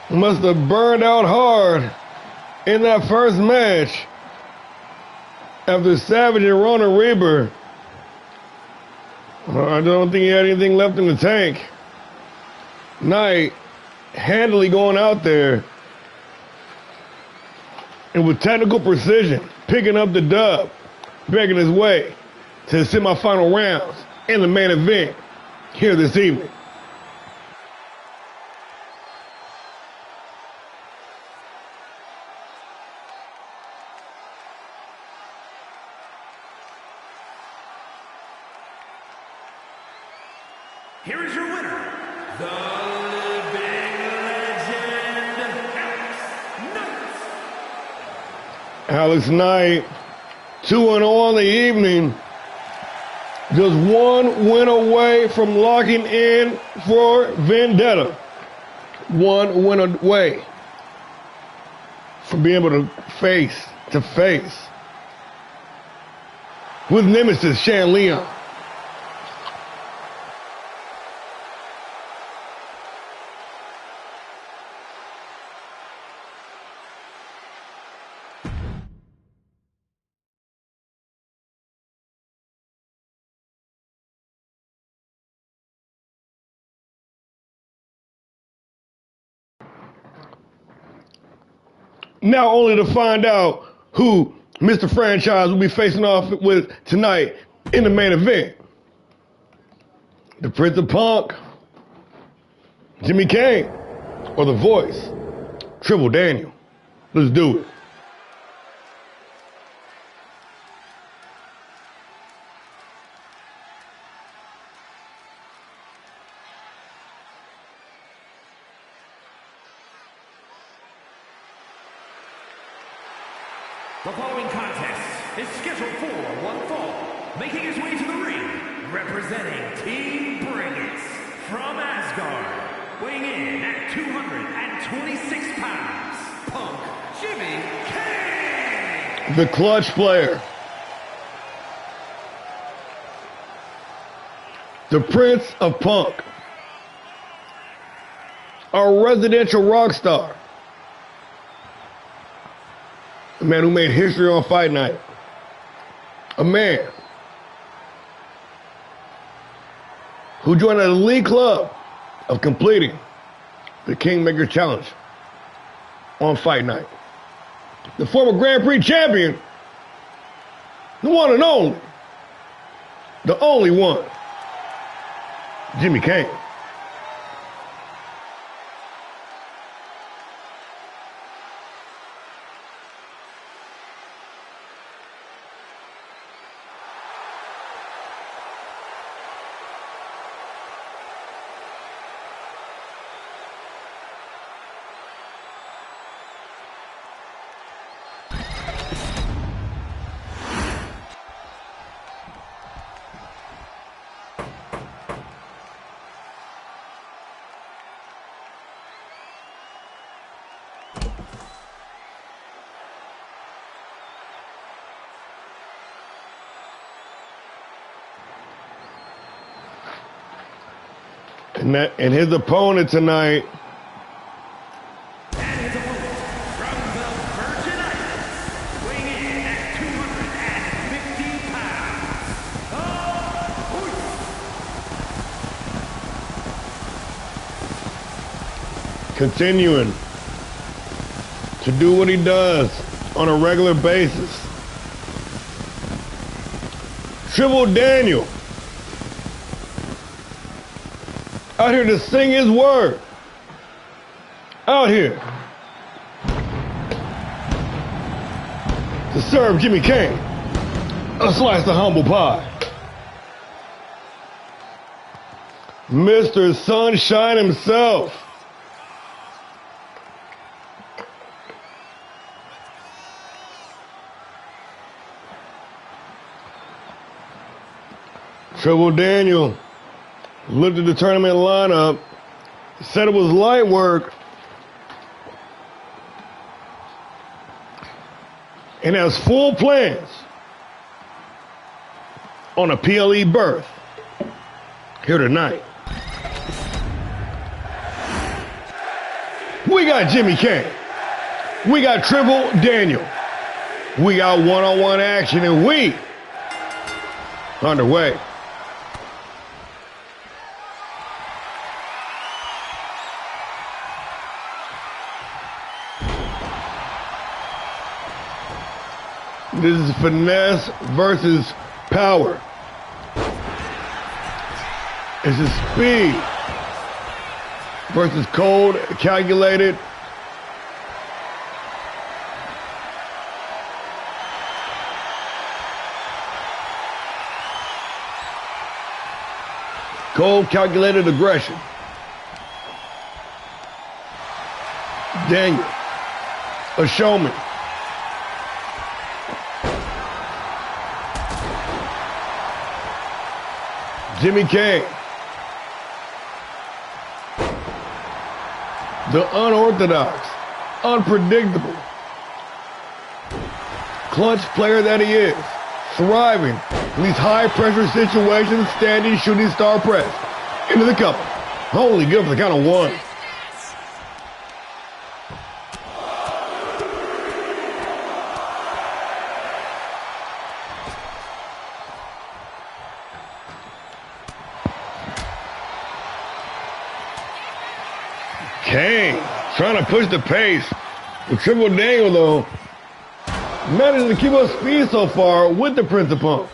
must have burned out hard in that first match after Savage and Ronan Reaper. I don't think he had anything left in the tank. Knight handily going out there and with technical precision picking up the dub, begging his way to the semifinal rounds in the main event here this evening. Here is your winner, the living legend, Alex Alex Knight, 2-0 on the evening. Just one win away from locking in for Vendetta. One win away from being able to face with nemesis Shan Leon. Now only to find out who Mr. Franchise will be facing off with tonight in the main event. The Prince of Punk, Jimmy Kane, or The Voice, Triple Daniel. Let's do it. The following contest is scheduled for one fall, making his way to the ring, representing Team Bring It from Asgard, weighing in at 226 pounds, Punk Jimmy Kane. The Clutch Player, the Prince of Punk, our residential rock star, a man who made history on Fight Night. A man who joined an elite club of completing the Kingmaker Challenge on Fight Night. The former Grand Prix champion, the one and only, the only one, Jimmy Kane. And his opponent tonight, And his opponent from the Virgin Islands, weighing in at 250 pounds, continuing to do what he does on a regular basis, Triple Daniel, out here to sing his word. Out here to serve Jimmy Kane a slice of humble pie. Mr. Sunshine himself. Triple Daniel looked at the tournament lineup, said it was light work, and has full plans on a PLE berth here tonight. We got Jimmy Kane. We got Triple Daniel. We got one-on-one action, and we underway. This is finesse versus power. This is speed versus cold, calculated. Cold, calculated aggression. Daniel, a showman. Jimmy Kane. The unorthodox, unpredictable, clutch player that he is, thriving in these high-pressure situations, standing shooting star press. Into the cover. Only good for the count of 1. Kane trying to push the pace. The Triple Daniel, though, managing to keep up speed so far with the Prince of Punk.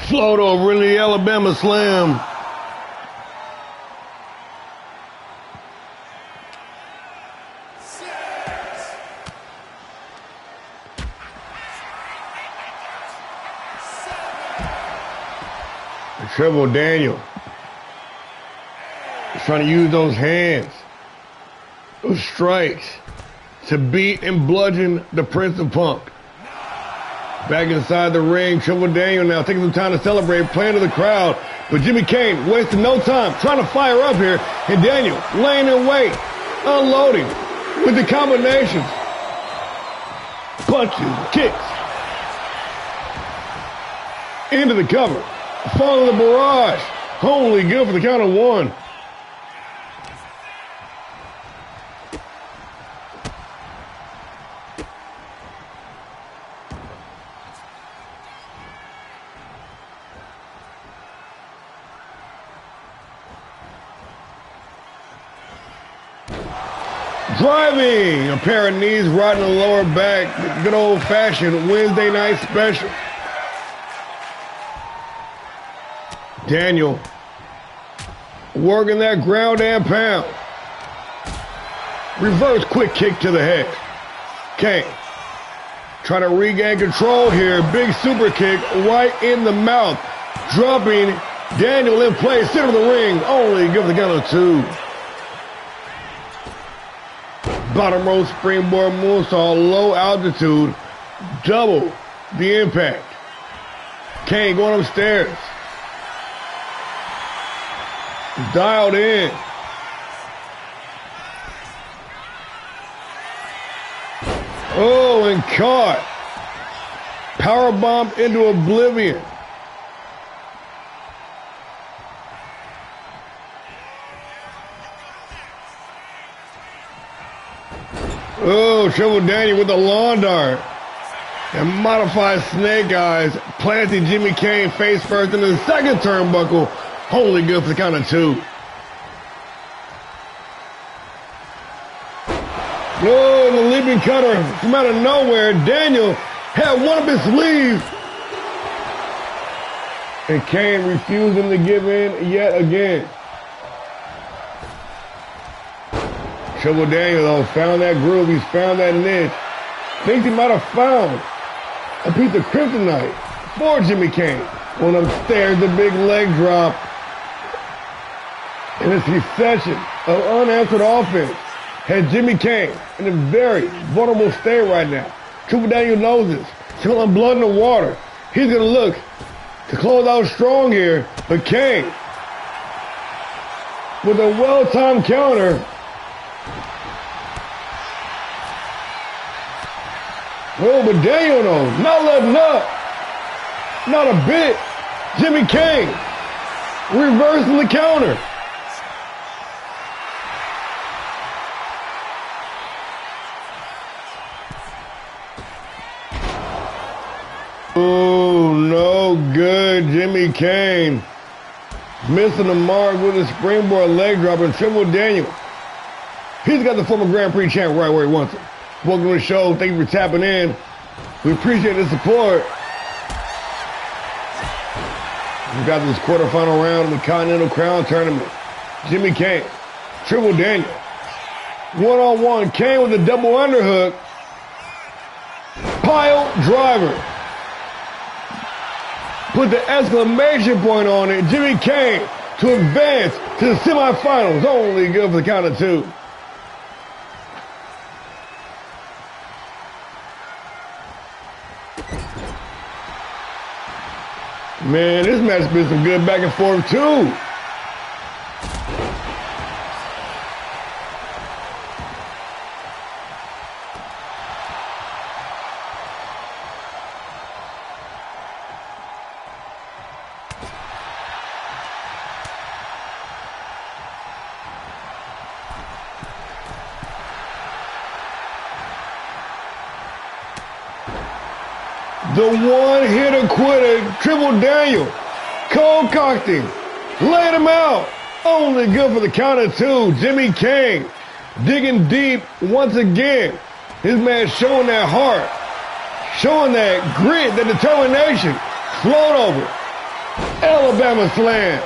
Float over in the Alabama Slam. Triple Daniel is trying to use those hands, those strikes, to beat and bludgeon the Prince of Punk. Back inside the ring, Triple Daniel now taking some time to celebrate, playing to the crowd. But Jimmy Kane wasting no time, trying to fire up here. And Daniel laying in wait, unloading with the combinations. Punches, kicks. Into the cover. Following the barrage. Only good for the count of 1. Driving. A pair of knees right in the lower back. Good old-fashioned Wednesday night special. Daniel working that ground and pound. Reverse quick kick to the head. Kane trying to regain control here. Big super kick right in the mouth. Dropping Daniel in place, center of the ring. Only give the count of 2. Bottom row springboard moonsault, low altitude. Double the impact. Kane going upstairs. Dialed in. Oh, and caught. Powerbomb into oblivion. Oh, Triple Daniel with the lawn dart. And modified snake eyes, planting Jimmy Kane face first in the second turnbuckle. Holy good for the count of 2. Oh, the leaping cutter from out of nowhere. Daniel had one up his sleeve. And Kane refusing to give in yet again. Triple Daniel, though, found that groove. He's found that niche. Thinks he might have found a piece of kryptonite for Jimmy Kane. Going upstairs, the big leg drop. And a succession of unanswered offense has Jimmy Kane in a very vulnerable state right now. Triple Daniel knows this. Spilling blood in the water. He's going to look to close out strong here. But Kane, with a well-timed counter. Oh, but Daniel, though, not letting up. Not a bit. Jimmy Kane reversing the counter. Oh, no good. Jimmy Kane missing the mark with a springboard leg drop, and Triple Daniel. He's got the former Grand Prix champ right where he wants him. Welcome to the show. Thank you for tapping in. We appreciate the support. We got this quarterfinal round of the Continental Crown Tournament. Jimmy Kane, Triple Daniel. One-on-one. Kane with a double underhook. PileDriver. put the exclamation point on it. Jimmy Kane to advance to the semifinals. Only good for the count of 2. Man, this match has been some good back and forth too. The one-hitter quitter, Triple Daniel, concocting, laid him out. Only good for the count of 2. Jimmy Kane digging deep once again. His man showing that heart, showing that grit, that determination. Float over. Alabama slam.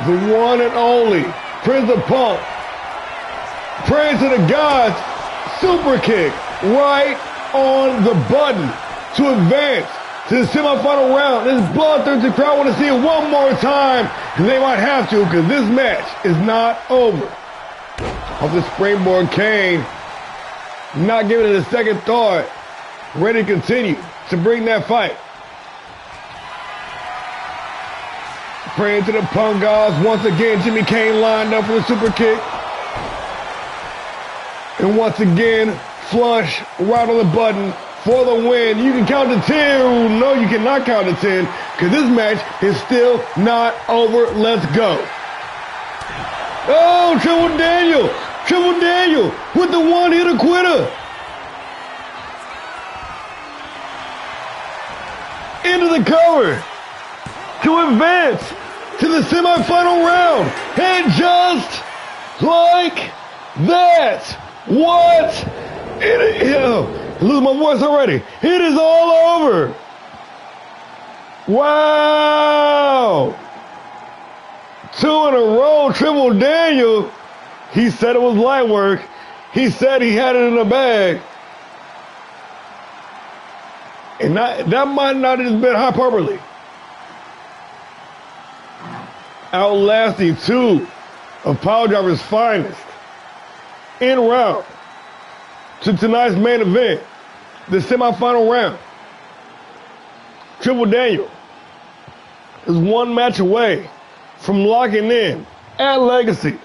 The one and only Prince of Punk. Praise to the gods, super kick right on the button to advance to the semifinal round. This bloodthirsty crowd want to see it one more time, and they might have to because this match is not over. Off the springboard, Kane not giving it a second thought, ready to continue to bring that fight. Praying to the Punk gods once again. Jimmy Kane lined up for the super kick. And once again, flush right on the button for the win. You can count to 10. No, you cannot count to 10 because this match is still not over. Let's go. Oh, Triple Daniel. Triple Daniel with the one-hitter quitter. Into the cover to advance to the semifinal round. And just like that. What? Lose my voice already. It is all over. Wow. 2 in a row, Triple Daniel. He said it was light work. He said he had it in the bag. And that might not have been hyperbole. Outlasting 2 of PileDriver's finest. En route to tonight's main event, the semifinal round. Triple Daniel is one match away from locking in at Legacy.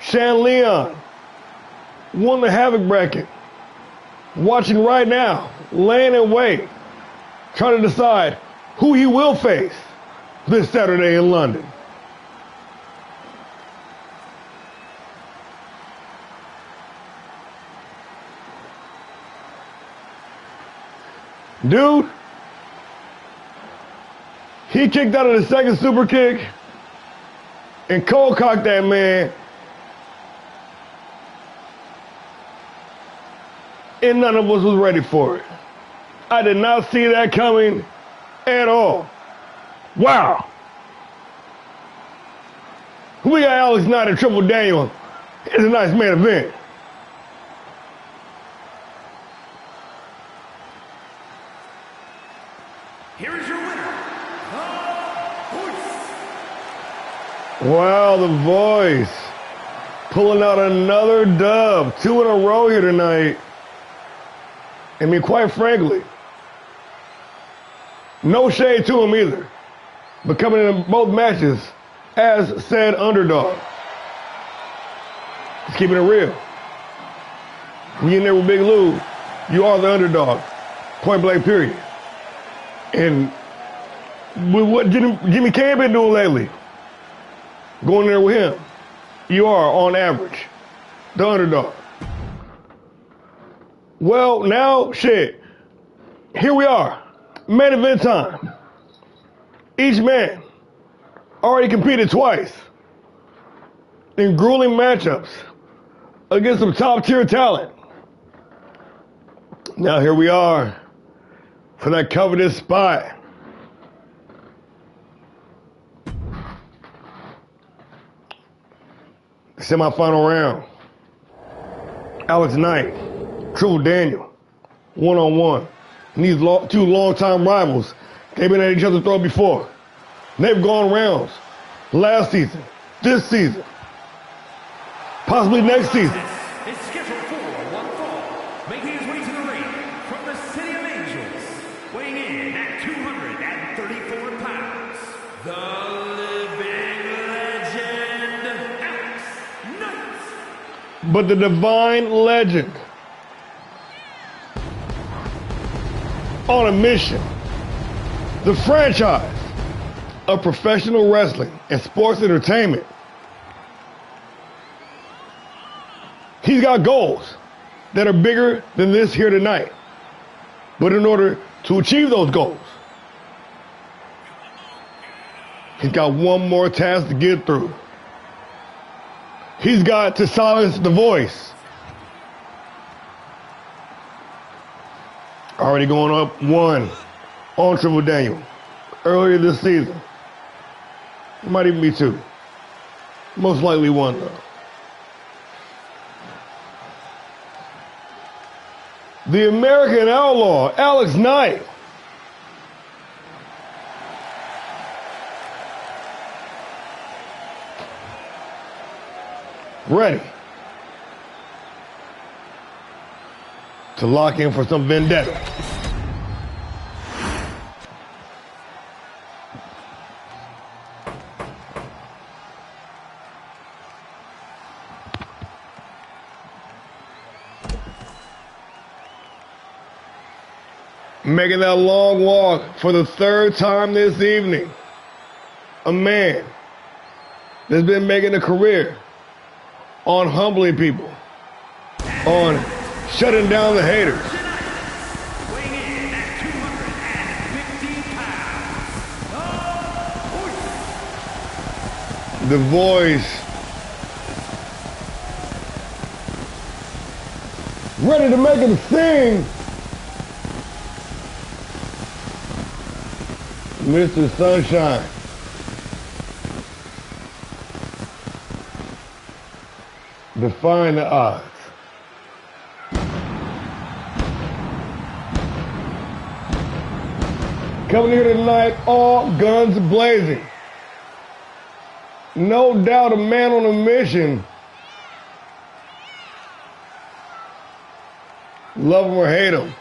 Shan Leon won the Havoc bracket. Watching right now, laying in wait, trying to decide who he will face this Saturday in London. Dude, he kicked out of the second super kick and cold cocked that man. And none of us was ready for it. I did not see that coming at all. Wow. We got Alex Knight and Triple Daniel. It's a nice main event. Here is your winner, The Voice. Wow, The Voice. Pulling out another dub. 2 in a row here tonight. I mean, quite frankly, no shade to him either. But coming in both matches as said underdog. Just keeping it real. When you're in there with Big Lou, you are the underdog. Point blank period. And with what Jimmy Kane been doing lately, going there with him, you are, on average, the underdog. Well, now, shit, here we are. Main event time. Each man already competed twice in grueling matchups against some top-tier talent. Now here we are for that coveted spot. Semifinal round. Alex Knight, Triple Daniel, one-on-one. And these two long-time rivals, they've been at each other's throat before. They've gone rounds last season, this season, possibly next season. Is scheduled for one fall, making his way to the ring from the City of Angels, weighing in at 234 pounds, the living legend, Alex Knight. But the divine legend, on a mission, the franchise of professional wrestling and sports entertainment. He's got goals that are bigger than this here tonight. But in order to achieve those goals, he's got one more task to get through. He's got to silence the voice. Already going up one on Triple Daniel earlier this season. It might even be two. Most likely one, though. The American Outlaw, Alex Knight. Ready to lock in for some vendetta. Making that long walk for the third time this evening. A man that's been making a career on humbling people, on shutting down the haters. Weighing in at 250 pounds, The voice. Ready to make him sing. Mr. Sunshine. Defying the odds. Coming here tonight, all guns blazing. No doubt a man on a mission. Love him or hate him,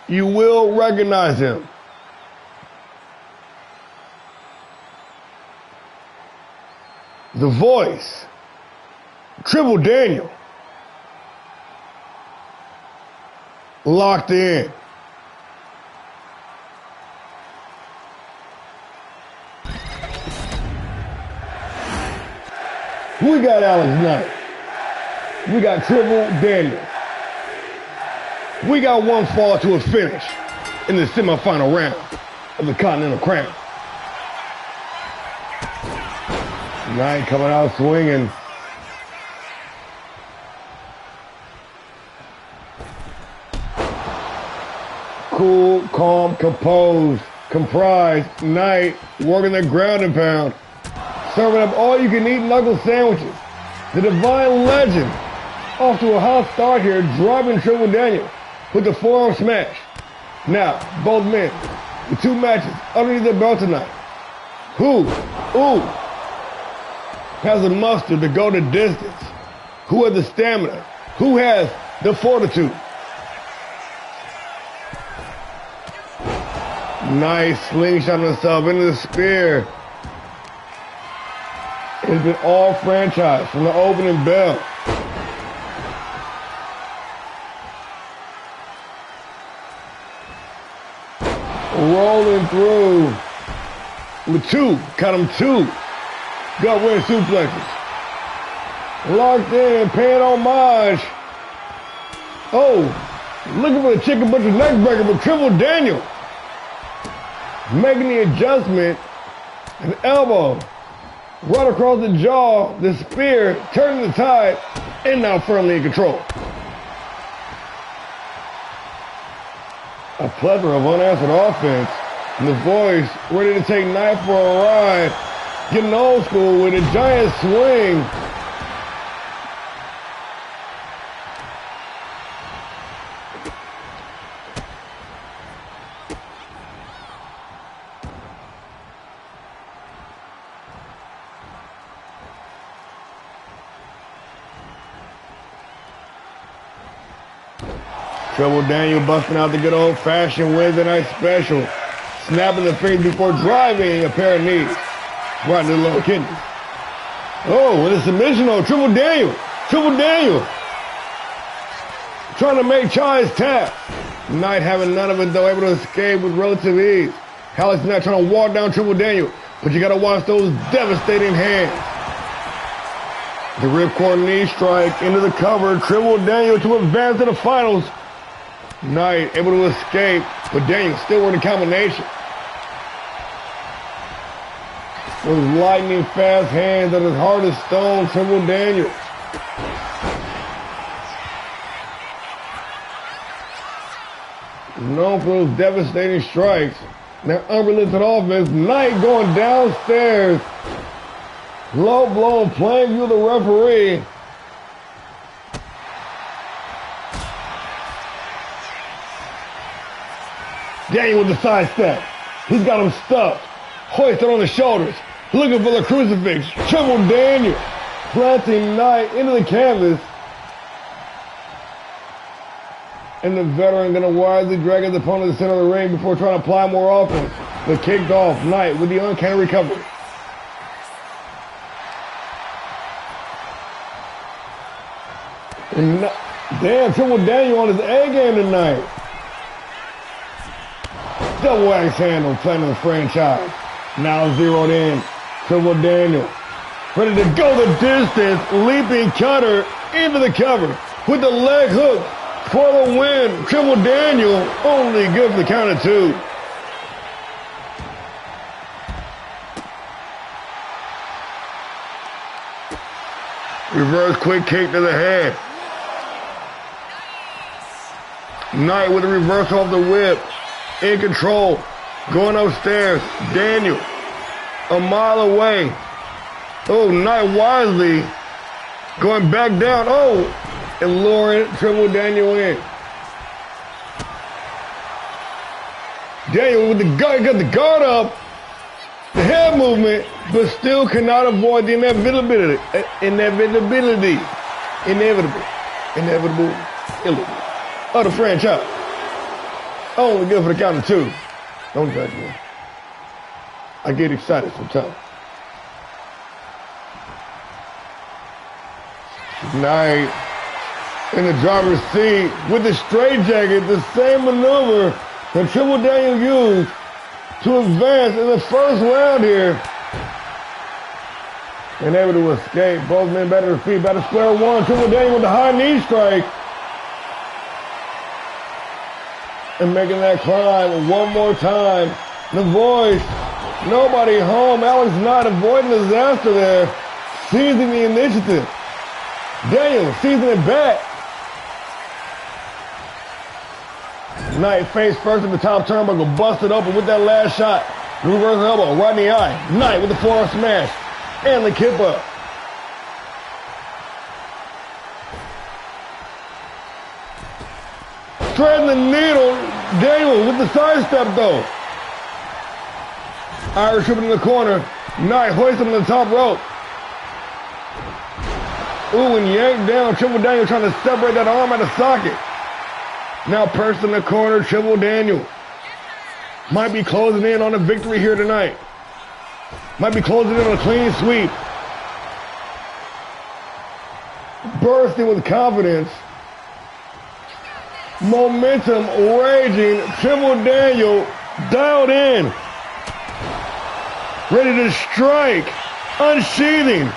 you will recognize him. The voice, Triple Daniel, locked in. We got Alex Knight. We got Triple Daniel. We got one fall to a finish in the semifinal round of the Continental Crown. Knight coming out swinging. Cool, calm, composed, comprised. Knight working the ground and pound. Serving up all you can eat knuckle sandwiches. The divine legend off to a hot start here, driving Triple Daniel with the forearm smash. Now, both men with two matches underneath their belt tonight. Who has the muster to go the distance? Who has the stamina? Who has the fortitude? Nice slingshot himself into the spear. It's been all franchise from the opening bell. Rolling through with two, count them two, gut win suplexes. Locked in, paying homage. Oh, looking for the chicken butcher neck breaker, but Triple Daniel making the adjustment, an elbow right across the jaw, the spear, turning the tide, and now firmly in control. A plethora of unanswered offense, and the voice ready to take Knight for a ride. getting old school with a giant swing. Trouble Daniel busting out the good old-fashioned Wednesday night special. Snapping the fingers before driving a pair of knees. Right to the lower kidney. Oh, with a submission on Triple Daniel. Triple Daniel. Trying to make Chai's tap. Knight having none of it though, able to escape with relative ease. Alex Knight trying to walk down Triple Daniel, but you got to watch those devastating hands. The ripcord knee strike into the cover. Triple Daniel to advance to the finals. Knight able to escape, but Daniel still in the combination. Those lightning fast hands that is hard as stone, Triple Daniel. Known for those devastating strikes. Now unrelenting offense. Knight going downstairs. Low blow, playing view of the referee. Daniel with the side step. He's got him stuffed. Hoisted on the shoulders. Looking for the crucifix. Triple Daniel. Planting Knight into the canvas. And the veteran going to wisely drag his opponent to the center of the ring before trying to apply more offense. But kicked off Knight with the uncanny recovery. And damn, Triple Daniel on his A game tonight. Double axe handle playing in the franchise. Now zeroed in. Triple Daniel. Ready to go the distance. Leaping cutter into the cover with the leg hook for the win. Triple Daniel only good for the count of 2. Reverse quick kick to the head. Knight with a reversal of the whip. In control. Going upstairs. Daniel. A mile away. Oh, Knight wisely. Going back down. Oh. And luring Triple Daniel in. Daniel with the guard. Got the guard up. The head movement. But still cannot avoid the inevitability. Inevitable. Of the franchise. Only good for the count of 2. Don't judge me. I get excited sometimes. Knight in the driver's seat with the straitjacket, the same maneuver that Triple Daniel used to advance in the first round here. And able to escape. Both men back to their feet, back to square one. Triple Daniel with the high knee strike. And making that climb one more time. The voice, nobody home. Alex Knight avoiding disaster there. Seizing the initiative. Daniel seizing it back. Knight face first in the top turnbuckle, busted open with that last shot. The reverse elbow, right in the eye. Knight with the forearm smash. And the kip up. Threading the needle. Daniel with the sidestep though. Irish whip in the corner. Knight hoisted on the top rope. Ooh, and yanked down. Triple Daniel trying to separate that arm out of socket. Now perched in the corner. Triple Daniel might be closing in on a victory here tonight. Might be closing in on a clean sweep. Bursting with confidence. Momentum raging. Triple Daniel dialed in. Ready to strike. Unsheathing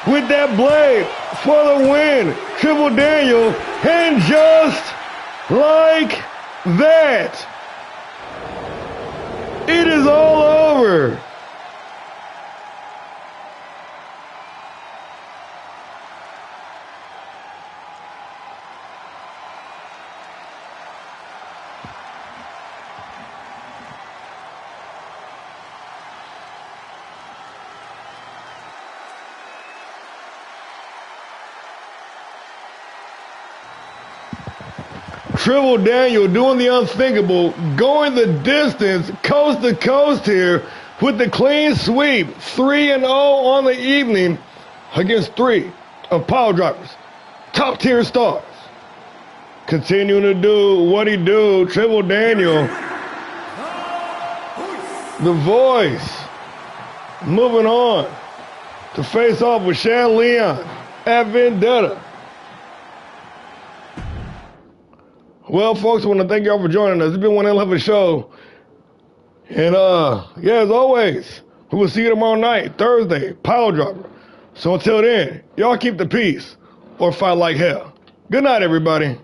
with that blade for the win. Triple Daniel. And just like that, it is all over. Triple Daniel doing the unthinkable, going the distance, coast to coast here with the clean sweep, 3-0 on the evening against 3 of PileDriver's top tier stars. Continuing to do what he do, Triple Daniel, the voice, moving on to face off with Shan Leon at Vendetta. Well, folks, I want to thank y'all for joining us. It's been one hell of a show. And, yeah, as always, we will see you tomorrow night, Thursday, PileDriver. So until then, y'all keep the peace or fight like hell. Good night, everybody.